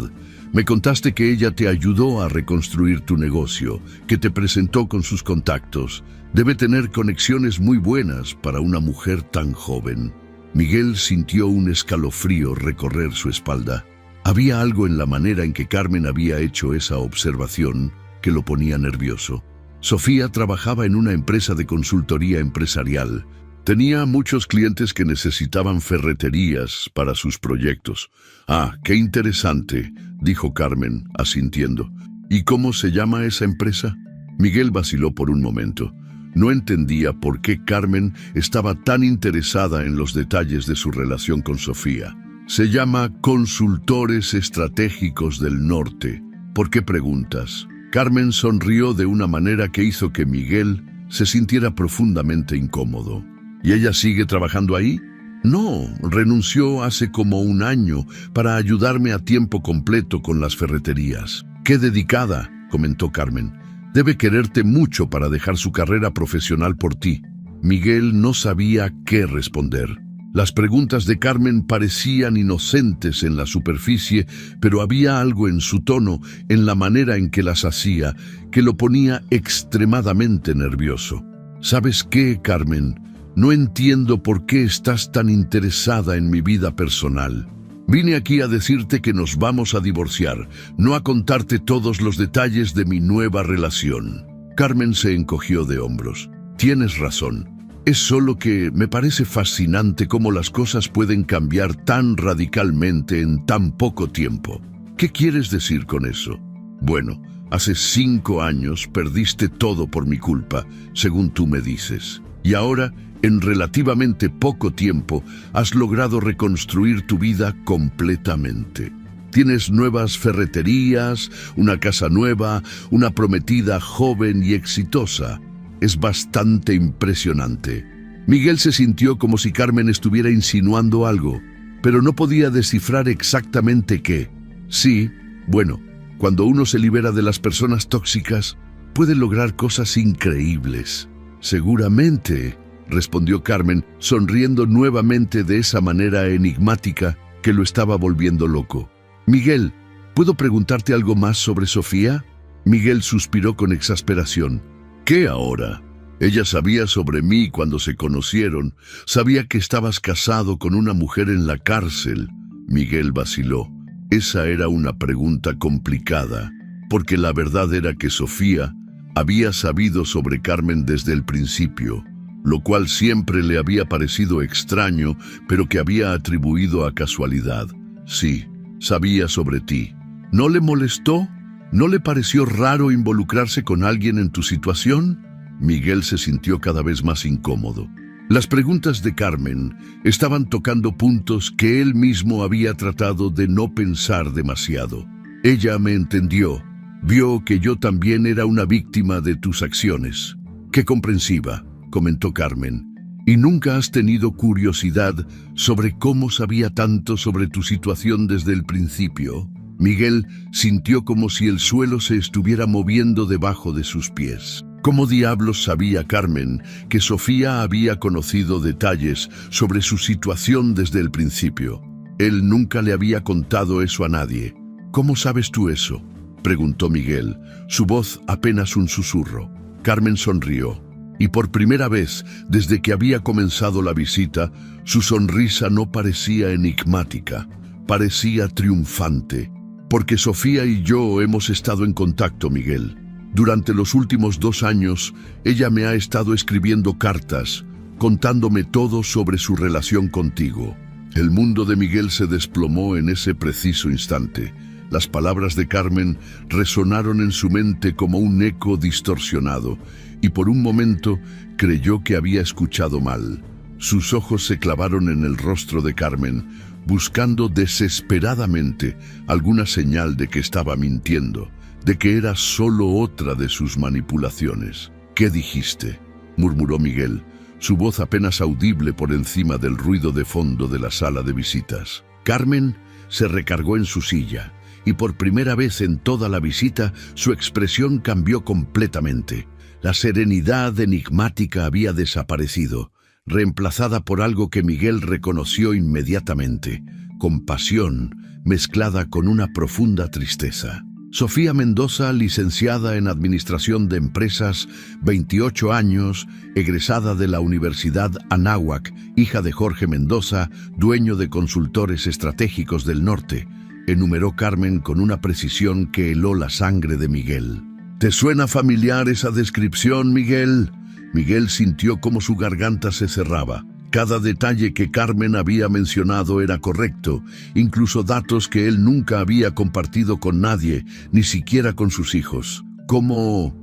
Me contaste que ella te ayudó a reconstruir tu negocio, que te presentó con sus contactos. Debe tener conexiones muy buenas para una mujer tan joven». Miguel sintió un escalofrío recorrer su espalda. Había algo en la manera en que Carmen había hecho esa observación que lo ponía nervioso. Sofía trabajaba en una empresa de consultoría empresarial. Tenía muchos clientes que necesitaban ferreterías para sus proyectos. «Ah, qué interesante», dijo Carmen, asintiendo. «¿Y cómo se llama esa empresa?» Miguel vaciló por un momento. No entendía por qué Carmen estaba tan interesada en los detalles de su relación con Sofía. «Se llama Consultores Estratégicos del Norte. ¿Por qué preguntas?» Carmen sonrió de una manera que hizo que Miguel se sintiera profundamente incómodo. «¿Y ella sigue trabajando ahí?» «No, renunció hace como 1 año para ayudarme a tiempo completo con las ferreterías». «Qué dedicada», comentó Carmen. «Debe quererte mucho para dejar su carrera profesional por ti». Miguel no sabía qué responder. Las preguntas de Carmen parecían inocentes en la superficie, pero había algo en su tono, en la manera en que las hacía, que lo ponía extremadamente nervioso. «¿Sabes qué, Carmen? No entiendo por qué estás tan interesada en mi vida personal. Vine aquí a decirte que nos vamos a divorciar, no a contarte todos los detalles de mi nueva relación». Carmen se encogió de hombros. «Tienes razón. Es solo que me parece fascinante cómo las cosas pueden cambiar tan radicalmente en tan poco tiempo». «¿Qué quieres decir con eso?» «Bueno, hace 5 años perdiste todo por mi culpa, según tú me dices. Y ahora, en relativamente poco tiempo, has logrado reconstruir tu vida completamente. Tienes nuevas ferreterías, una casa nueva, una prometida joven y exitosa. Es bastante impresionante». Miguel se sintió como si Carmen estuviera insinuando algo, pero no podía descifrar exactamente qué. «Sí, bueno, cuando uno se libera de las personas tóxicas, puede lograr cosas increíbles. Seguramente, respondió Carmen, sonriendo nuevamente de esa manera enigmática que lo estaba volviendo loco. Miguel, ¿puedo preguntarte algo más sobre Sofía? Miguel suspiró con exasperación. ¿Qué ahora? Ella sabía sobre mí cuando se conocieron, sabía que estabas casado con una mujer en la cárcel. Miguel vaciló. Esa era una pregunta complicada, porque la verdad era que Sofía había sabido sobre Carmen desde el principio, lo cual siempre le había parecido extraño, pero que había atribuido a casualidad. Sí, sabía sobre ti. ¿No le molestó? ¿No le pareció raro involucrarse con alguien en tu situación? Miguel se sintió cada vez más incómodo. Las preguntas de Carmen estaban tocando puntos que él mismo había tratado de no pensar demasiado. Ella me entendió, vio que yo también era una víctima de tus acciones. Qué comprensiva, comentó Carmen. ¿Y nunca has tenido curiosidad sobre cómo sabía tanto sobre tu situación desde el principio? Miguel sintió como si el suelo se estuviera moviendo debajo de sus pies. ¿Cómo diablos sabía Carmen que Sofía había conocido detalles sobre su situación desde el principio? Él nunca le había contado eso a nadie. ¿Cómo sabes tú eso?, preguntó Miguel, su voz apenas un susurro. Carmen sonrió, y por primera vez desde que había comenzado la visita, su sonrisa no parecía enigmática, parecía triunfante. Porque Sofía y yo hemos estado en contacto, Miguel. Durante los últimos 2 años, ella me ha estado escribiendo cartas, contándome todo sobre su relación contigo. El mundo de Miguel se desplomó en ese preciso instante. Las palabras de Carmen resonaron en su mente como un eco distorsionado, y por un momento creyó que había escuchado mal. Sus ojos se clavaron en el rostro de Carmen, buscando desesperadamente alguna señal de que estaba mintiendo, de que era solo otra de sus manipulaciones. ¿Qué dijiste?, murmuró Miguel, su voz apenas audible por encima del ruido de fondo de la sala de visitas. Carmen se recargó en su silla, y por primera vez en toda la visita su expresión cambió completamente. La serenidad enigmática había desaparecido, reemplazada por algo que Miguel reconoció inmediatamente: compasión mezclada con una profunda tristeza. Sofía Mendoza, licenciada en Administración de Empresas, 28 años, egresada de la Universidad Anáhuac, hija de Jorge Mendoza, dueño de Consultores Estratégicos del Norte, enumeró Carmen con una precisión que heló la sangre de Miguel. ¿Te suena familiar esa descripción, Miguel? Miguel sintió como su garganta se cerraba. Cada detalle que Carmen había mencionado era correcto, incluso datos que él nunca había compartido con nadie, ni siquiera con sus hijos. ¿Cómo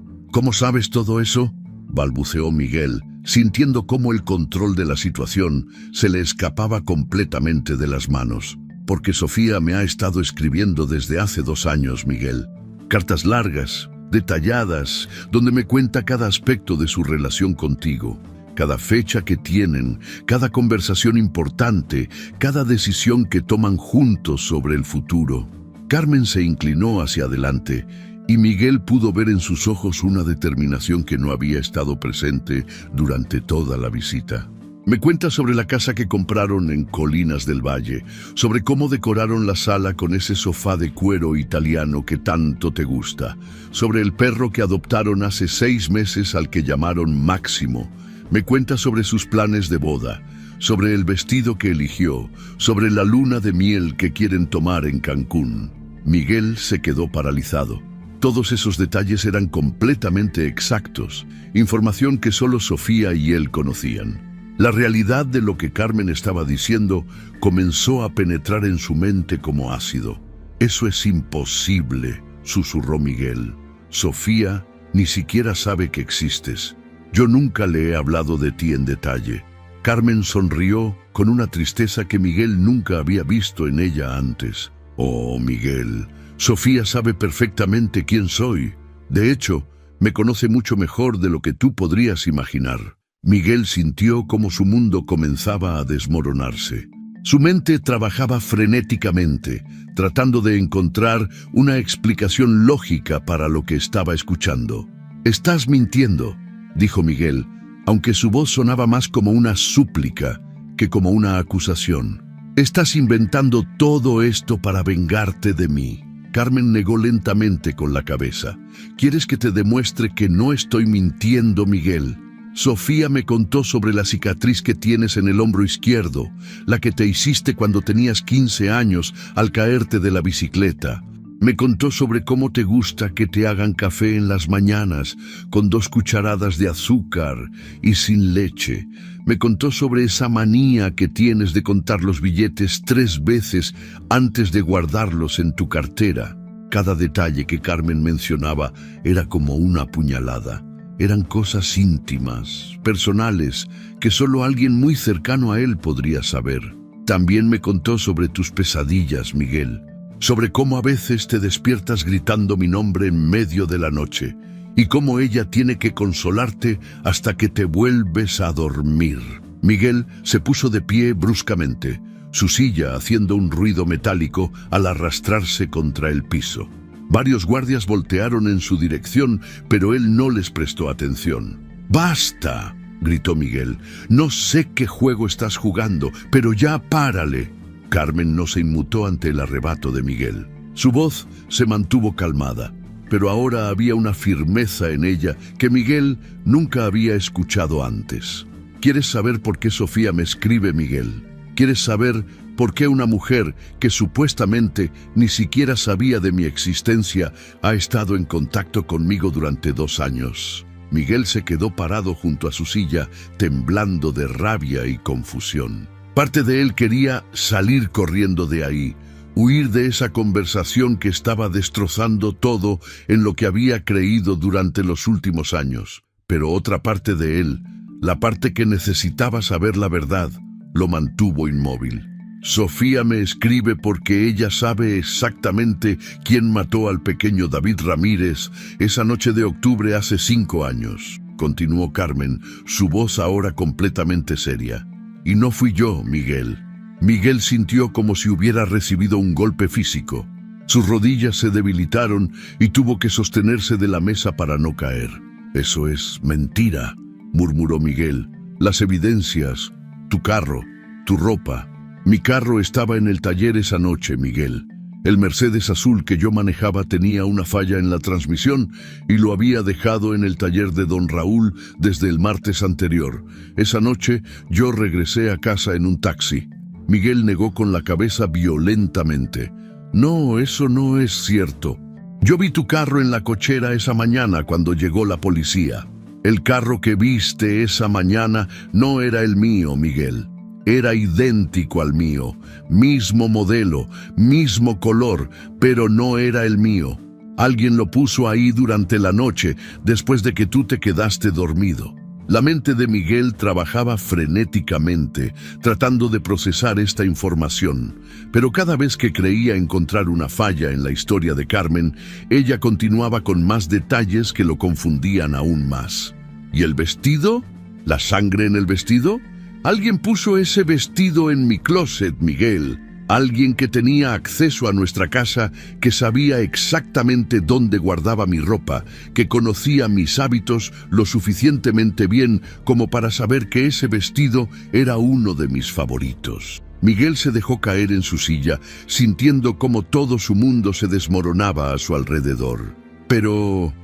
sabes todo eso?, balbuceó Miguel, sintiendo cómo el control de la situación se le escapaba completamente de las manos. Porque Sofía me ha estado escribiendo desde hace 2 años, Miguel. Cartas largas, detalladas, donde me cuenta cada aspecto de su relación contigo, cada fecha que tienen, cada conversación importante, cada decisión que toman juntos sobre el futuro. Carmen se inclinó hacia adelante y Miguel pudo ver en sus ojos una determinación que no había estado presente durante toda la visita. Me cuenta sobre la casa que compraron en Colinas del Valle, sobre cómo decoraron la sala con ese sofá de cuero italiano que tanto te gusta, sobre el perro que adoptaron hace 6 meses al que llamaron Máximo. Me cuenta sobre sus planes de boda, sobre el vestido que eligió, sobre la luna de miel que quieren tomar en Cancún. Miguel se quedó paralizado. Todos esos detalles eran completamente exactos, información que solo Sofía y él conocían. La realidad de lo que Carmen estaba diciendo comenzó a penetrar en su mente como ácido. «Eso es imposible», susurró Miguel. «Sofía ni siquiera sabe que existes. Yo nunca le he hablado de ti en detalle». Carmen sonrió con una tristeza que Miguel nunca había visto en ella antes. «Oh, Miguel, Sofía sabe perfectamente quién soy. De hecho, me conoce mucho mejor de lo que tú podrías imaginar». Miguel sintió como su mundo comenzaba a desmoronarse. Su mente trabajaba frenéticamente, tratando de encontrar una explicación lógica para lo que estaba escuchando. Estás mintiendo, dijo Miguel, aunque su voz sonaba más como una súplica que como una acusación. Estás inventando todo esto para vengarte de mí. Carmen negó lentamente con la cabeza. ¿Quieres que te demuestre que no estoy mintiendo, Miguel? Sofía me contó sobre la cicatriz que tienes en el hombro izquierdo, la que te hiciste cuando tenías 15 años al caerte de la bicicleta. Me contó sobre cómo te gusta que te hagan café en las mañanas, con 2 cucharadas de azúcar y sin leche. Me contó sobre esa manía que tienes de contar los billetes 3 veces antes de guardarlos en tu cartera. Cada detalle que Carmen mencionaba era como una puñalada. Eran cosas íntimas, personales, que solo alguien muy cercano a él podría saber. También me contó sobre tus pesadillas, Miguel. Sobre cómo a veces te despiertas gritando mi nombre en medio de la noche y cómo ella tiene que consolarte hasta que te vuelves a dormir. Miguel se puso de pie bruscamente, su silla haciendo un ruido metálico al arrastrarse contra el piso. Varios guardias voltearon en su dirección, pero él no les prestó atención. ¡Basta!, gritó Miguel. No sé qué juego estás jugando, pero ya párale. Carmen no se inmutó ante el arrebato de Miguel. Su voz se mantuvo calmada, pero ahora había una firmeza en ella que Miguel nunca había escuchado antes. ¿Quieres saber por qué Sofía me escribe, Miguel? ¿Quieres saber por qué una mujer que supuestamente ni siquiera sabía de mi existencia ha estado en contacto conmigo durante 2 años? Miguel se quedó parado junto a su silla, temblando de rabia y confusión. Parte de él quería salir corriendo de ahí, huir de esa conversación que estaba destrozando todo en lo que había creído durante los últimos años. Pero otra parte de él, la parte que necesitaba saber la verdad, lo mantuvo inmóvil. Sofía me escribe porque ella sabe exactamente quién mató al pequeño David Ramírez esa noche de octubre hace 5 años, continuó Carmen, su voz ahora completamente seria. Y no fui yo, Miguel. Miguel sintió como si hubiera recibido un golpe físico. Sus rodillas se debilitaron y tuvo que sostenerse de la mesa para no caer. Eso es mentira, murmuró Miguel. Las evidencias, tu carro, tu ropa. Mi carro estaba en el taller esa noche, Miguel. El Mercedes azul que yo manejaba tenía una falla en la transmisión y lo había dejado en el taller de don Raúl desde el martes anterior. Esa noche yo regresé a casa en un taxi. Miguel negó con la cabeza violentamente. No, eso no es cierto. Yo vi tu carro en la cochera esa mañana cuando llegó la policía. El carro que viste esa mañana no era el mío, Miguel. Era idéntico al mío, mismo modelo, mismo color, pero no era el mío. Alguien lo puso ahí durante la noche, después de que tú te quedaste dormido. La mente de Miguel trabajaba frenéticamente, tratando de procesar esta información. Pero cada vez que creía encontrar una falla en la historia de Carmen, ella continuaba con más detalles que lo confundían aún más. ¿Y el vestido? ¿La sangre en el vestido? Alguien puso ese vestido en mi closet, Miguel. Alguien que tenía acceso a nuestra casa, que sabía exactamente dónde guardaba mi ropa, que conocía mis hábitos lo suficientemente bien como para saber que ese vestido era uno de mis favoritos. Miguel se dejó caer en su silla, sintiendo cómo todo su mundo se desmoronaba a su alrededor. ¿Pero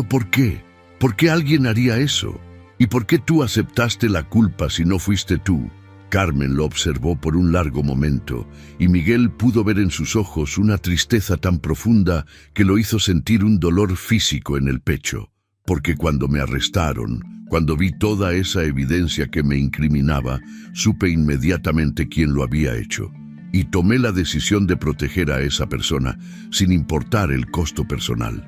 por qué? ¿Por qué alguien haría eso? ¿Y por qué tú aceptaste la culpa si no fuiste tú? Carmen lo observó por un largo momento, y Miguel pudo ver en sus ojos una tristeza tan profunda que lo hizo sentir un dolor físico en el pecho. Porque cuando me arrestaron, cuando vi toda esa evidencia que me incriminaba, supe inmediatamente quién lo había hecho. Y tomé la decisión de proteger a esa persona, sin importar el costo personal.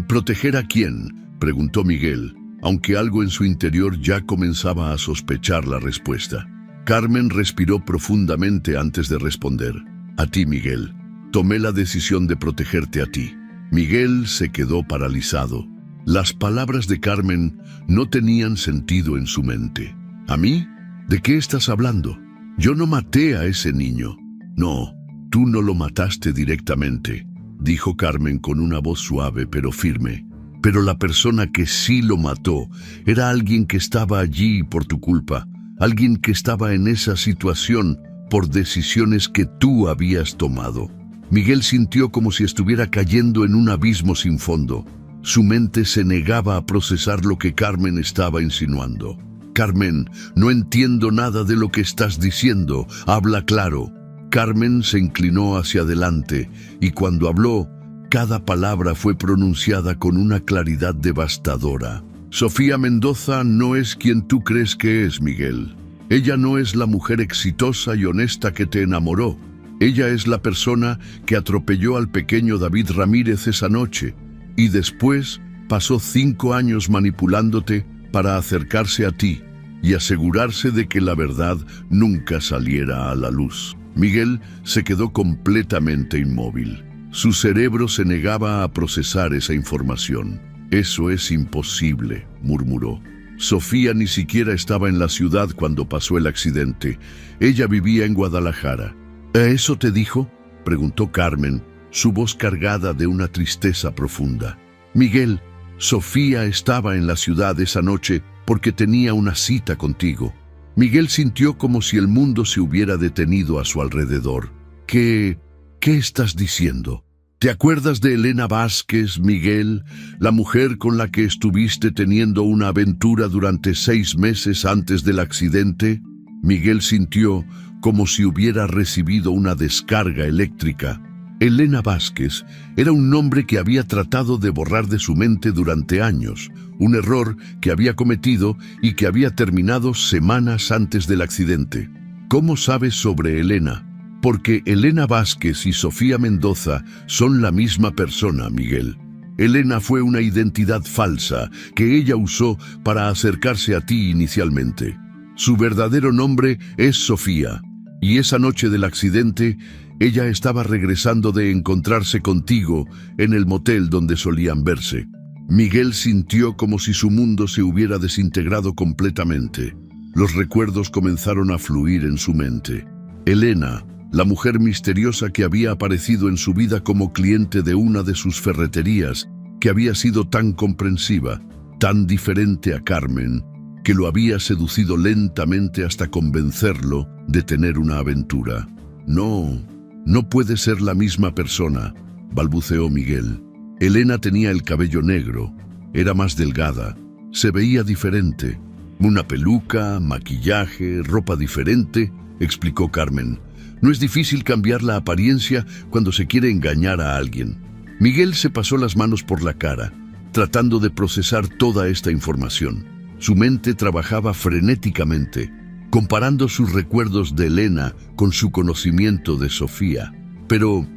¿Proteger a quién?, preguntó Miguel, aunque algo en su interior ya comenzaba a sospechar la respuesta. Carmen respiró profundamente antes de responder. A ti, Miguel. Tomé la decisión de protegerte a ti. Miguel se quedó paralizado. Las palabras de Carmen no tenían sentido en su mente. ¿A mí? ¿De qué estás hablando? Yo no maté a ese niño. No, tú no lo mataste directamente, dijo Carmen con una voz suave pero firme. Pero la persona que sí lo mató era alguien que estaba allí por tu culpa, alguien que estaba en esa situación por decisiones que tú habías tomado. Miguel sintió como si estuviera cayendo en un abismo sin fondo. Su mente se negaba a procesar lo que Carmen estaba insinuando. «Carmen, no entiendo nada de lo que estás diciendo. Habla claro». Carmen se inclinó hacia adelante y cuando habló, cada palabra fue pronunciada con una claridad devastadora. «Sofía Mendoza no es quien tú crees que es, Miguel. Ella no es la mujer exitosa y honesta que te enamoró. Ella es la persona que atropelló al pequeño David Ramírez esa noche y después pasó 5 años manipulándote para acercarse a ti y asegurarse de que la verdad nunca saliera a la luz». Miguel se quedó completamente inmóvil. Su cerebro se negaba a procesar esa información. «Eso es imposible», murmuró. «Sofía ni siquiera estaba en la ciudad cuando pasó el accidente. Ella vivía en Guadalajara». «¿Eso te dijo?», preguntó Carmen, su voz cargada de una tristeza profunda. «Miguel, Sofía estaba en la ciudad esa noche porque tenía una cita contigo». Miguel sintió como si el mundo se hubiera detenido a su alrededor. ¿Qué estás diciendo? ¿Te acuerdas de Elena Vázquez, Miguel, la mujer con la que estuviste teniendo una aventura durante 6 meses antes del accidente? Miguel sintió como si hubiera recibido una descarga eléctrica. Elena Vázquez era un nombre que había tratado de borrar de su mente durante años, un error que había cometido y que había terminado semanas antes del accidente. ¿Cómo sabes sobre Elena? Porque Elena Vázquez y Sofía Mendoza son la misma persona, Miguel. Elena fue una identidad falsa que ella usó para acercarse a ti inicialmente. Su verdadero nombre es Sofía, y esa noche del accidente, ella estaba regresando de encontrarse contigo en el motel donde solían verse. Miguel sintió como si su mundo se hubiera desintegrado completamente. Los recuerdos comenzaron a fluir en su mente. Elena, la mujer misteriosa que había aparecido en su vida como cliente de una de sus ferreterías, que había sido tan comprensiva, tan diferente a Carmen, que lo había seducido lentamente hasta convencerlo de tener una aventura. No puede ser la misma persona, balbuceó Miguel. Elena tenía el cabello negro, era más delgada, se veía diferente. Una peluca, maquillaje, ropa diferente, explicó Carmen. No es difícil cambiar la apariencia cuando se quiere engañar a alguien. Miguel se pasó las manos por la cara, tratando de procesar toda esta información. Su mente trabajaba frenéticamente, comparando sus recuerdos de Elena con su conocimiento de Sofía. Pero,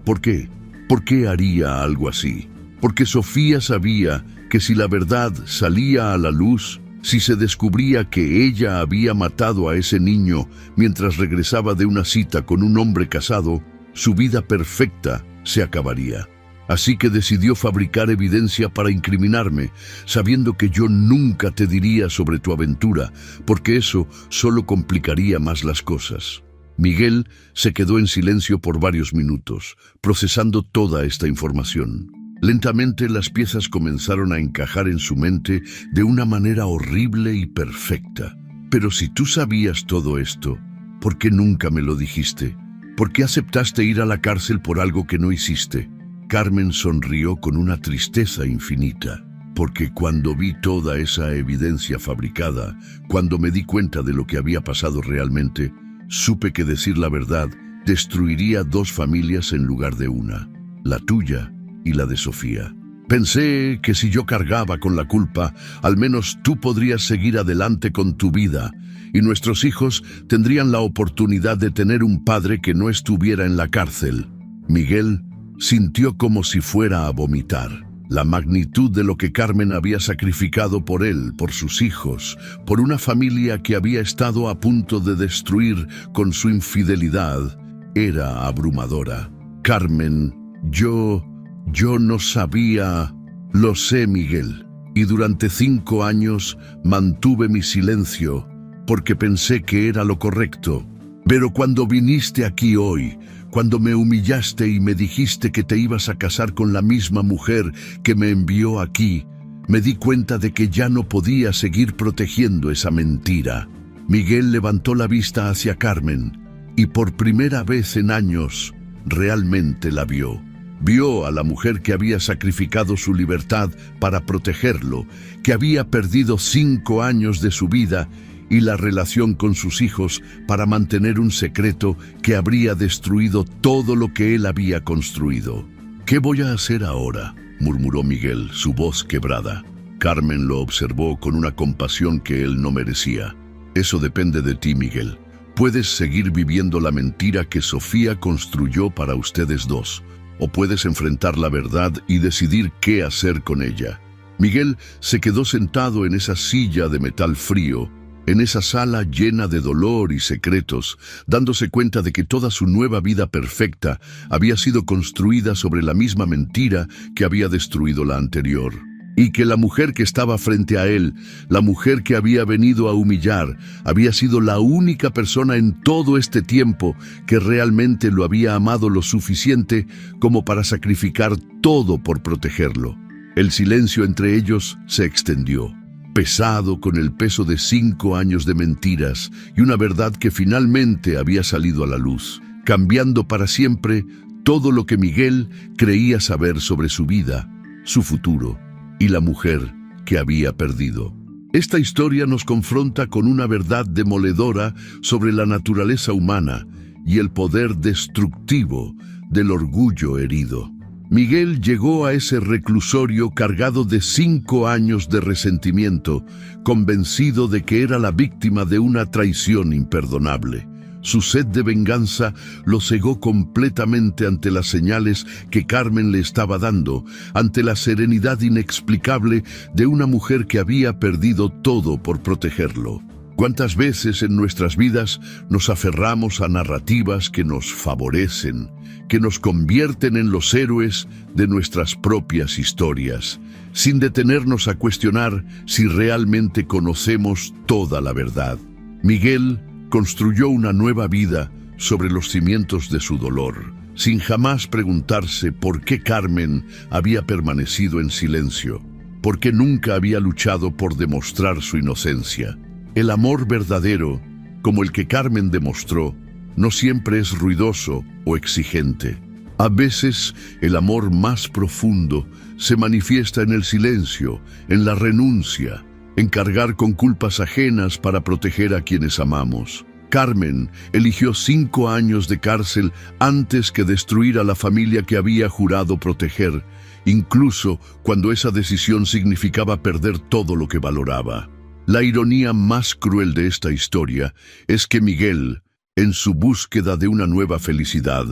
¿por qué? ¿Por qué haría algo así? Porque Sofía sabía que si la verdad salía a la luz, si se descubría que ella había matado a ese niño mientras regresaba de una cita con un hombre casado, su vida perfecta se acabaría. Así que decidió fabricar evidencia para incriminarme, sabiendo que yo nunca te diría sobre tu aventura, porque eso solo complicaría más las cosas. Miguel se quedó en silencio por varios minutos, procesando toda esta información. Lentamente las piezas comenzaron a encajar en su mente de una manera horrible y perfecta. Pero si tú sabías todo esto, ¿por qué nunca me lo dijiste? ¿Por qué aceptaste ir a la cárcel por algo que no hiciste? Carmen sonrió con una tristeza infinita, porque cuando vi toda esa evidencia fabricada, cuando me di cuenta de lo que había pasado realmente, supe que decir la verdad destruiría 2 familias en lugar de una, la tuya y la de Sofía. Pensé que si yo cargaba con la culpa, al menos tú podrías seguir adelante con tu vida, y nuestros hijos tendrían la oportunidad de tener un padre que no estuviera en la cárcel. Miguel sintió como si fuera a vomitar. La magnitud de lo que Carmen había sacrificado por él, por sus hijos, por una familia que había estado a punto de destruir con su infidelidad, era abrumadora. Carmen, yo no sabía. Lo sé, Miguel, y durante 5 años mantuve mi silencio porque pensé que era lo correcto. Pero cuando viniste aquí hoy, cuando me humillaste y me dijiste que te ibas a casar con la misma mujer que me envió aquí, me di cuenta de que ya no podía seguir protegiendo esa mentira. Miguel levantó la vista hacia Carmen y por primera vez en años realmente la vio. Vio a la mujer que había sacrificado su libertad para protegerlo, que había perdido 5 años de su vida y la relación con sus hijos para mantener un secreto que habría destruido todo lo que él había construido. «¿Qué voy a hacer ahora?», murmuró Miguel, su voz quebrada. Carmen lo observó con una compasión que él no merecía. «Eso depende de ti, Miguel. Puedes seguir viviendo la mentira que Sofía construyó para ustedes dos, o puedes enfrentar la verdad y decidir qué hacer con ella». Miguel se quedó sentado en esa silla de metal frío, en esa sala llena de dolor y secretos, dándose cuenta de que toda su nueva vida perfecta había sido construida sobre la misma mentira que había destruido la anterior. Y que la mujer que estaba frente a él, la mujer que había venido a humillar, había sido la única persona en todo este tiempo que realmente lo había amado lo suficiente como para sacrificar todo por protegerlo. El silencio entre ellos se extendió, pesado con el peso de 5 años de mentiras y una verdad que finalmente había salido a la luz, cambiando para siempre todo lo que Miguel creía saber sobre su vida, su futuro y la mujer que había perdido. Esta historia nos confronta con una verdad demoledora sobre la naturaleza humana y el poder destructivo del orgullo herido. Miguel llegó a ese reclusorio cargado de 5 años de resentimiento, convencido de que era la víctima de una traición imperdonable. Su sed de venganza lo cegó completamente ante las señales que Carmen le estaba dando, ante la serenidad inexplicable de una mujer que había perdido todo por protegerlo. ¿Cuántas veces en nuestras vidas nos aferramos a narrativas que nos favorecen, que nos convierten en los héroes de nuestras propias historias, sin detenernos a cuestionar si realmente conocemos toda la verdad? Miguel construyó una nueva vida sobre los cimientos de su dolor, sin jamás preguntarse por qué Carmen había permanecido en silencio, por qué nunca había luchado por demostrar su inocencia. El amor verdadero, como el que Carmen demostró, no siempre es ruidoso o exigente. A veces, el amor más profundo se manifiesta en el silencio, en la renuncia, en cargar con culpas ajenas para proteger a quienes amamos. Carmen eligió 5 años de cárcel antes que destruir a la familia que había jurado proteger, incluso cuando esa decisión significaba perder todo lo que valoraba. La ironía más cruel de esta historia es que Miguel, en su búsqueda de una nueva felicidad,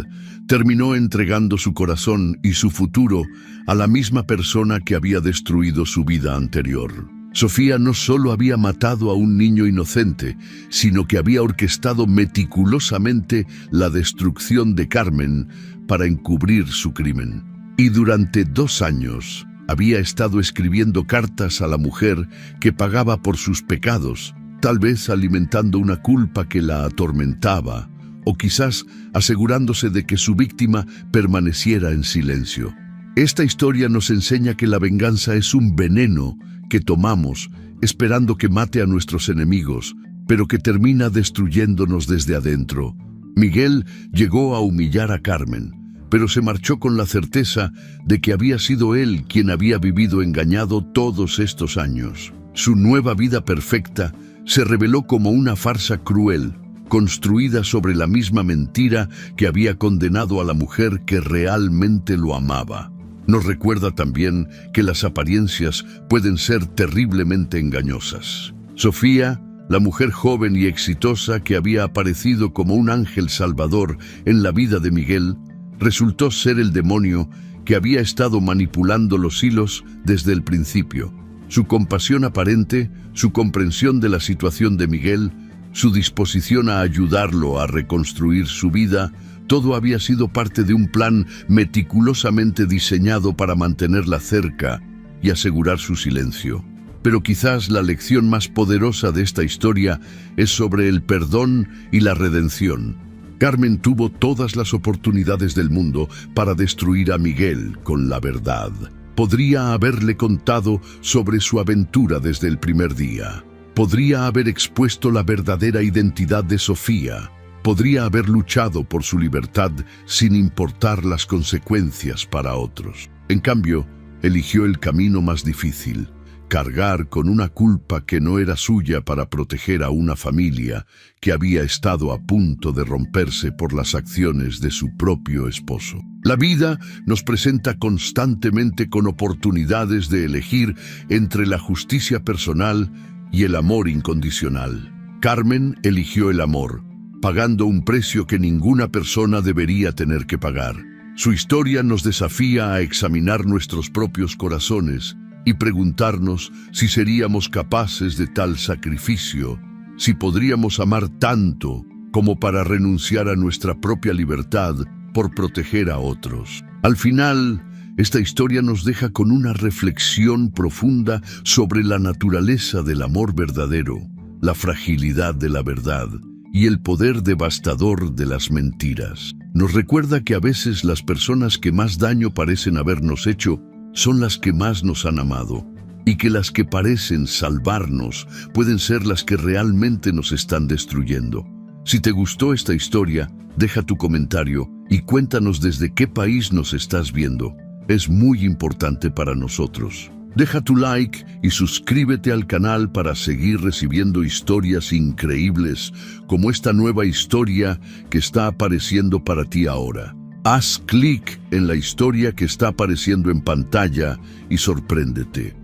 terminó entregando su corazón y su futuro a la misma persona que había destruido su vida anterior. Sofía no solo había matado a un niño inocente, sino que había orquestado meticulosamente la destrucción de Carmen para encubrir su crimen. Y durante 2 años había estado escribiendo cartas a la mujer que pagaba por sus pecados, tal vez alimentando una culpa que la atormentaba, o quizás asegurándose de que su víctima permaneciera en silencio. Esta historia nos enseña que la venganza es un veneno que tomamos esperando que mate a nuestros enemigos, pero que termina destruyéndonos desde adentro. Miguel llegó a humillar a Carmen, pero se marchó con la certeza de que había sido él quien había vivido engañado todos estos años. Su nueva vida perfecta se reveló como una farsa cruel, construida sobre la misma mentira que había condenado a la mujer que realmente lo amaba. Nos recuerda también que las apariencias pueden ser terriblemente engañosas. Sofía, la mujer joven y exitosa que había aparecido como un ángel salvador en la vida de Miguel, resultó ser el demonio que había estado manipulando los hilos desde el principio. Su compasión aparente, su comprensión de la situación de Miguel, su disposición a ayudarlo a reconstruir su vida, todo había sido parte de un plan meticulosamente diseñado para mantenerla cerca y asegurar su silencio. Pero quizás la lección más poderosa de esta historia es sobre el perdón y la redención. Carmen tuvo todas las oportunidades del mundo para destruir a Miguel con la verdad. Podría haberle contado sobre su aventura desde el primer día. Podría haber expuesto la verdadera identidad de Sofía. Podría haber luchado por su libertad sin importar las consecuencias para otros. En cambio, eligió el camino más difícil: cargar con una culpa que no era suya para proteger a una familia que había estado a punto de romperse por las acciones de su propio esposo. La vida nos presenta constantemente con oportunidades de elegir entre la justicia personal y el amor incondicional. Carmen eligió el amor, pagando un precio que ninguna persona debería tener que pagar. Su historia nos desafía a examinar nuestros propios corazones y preguntarnos si seríamos capaces de tal sacrificio, si podríamos amar tanto como para renunciar a nuestra propia libertad por proteger a otros. Al final, esta historia nos deja con una reflexión profunda sobre la naturaleza del amor verdadero, la fragilidad de la verdad y el poder devastador de las mentiras. Nos recuerda que a veces las personas que más daño parecen habernos hecho son las que más nos han amado, y que las que parecen salvarnos pueden ser las que realmente nos están destruyendo. Si te gustó esta historia, deja tu comentario y cuéntanos desde qué país nos estás viendo. Es muy importante para nosotros. Deja tu like y suscríbete al canal para seguir recibiendo historias increíbles como esta nueva historia que está apareciendo para ti ahora. Haz clic en la historia que está apareciendo en pantalla y sorpréndete.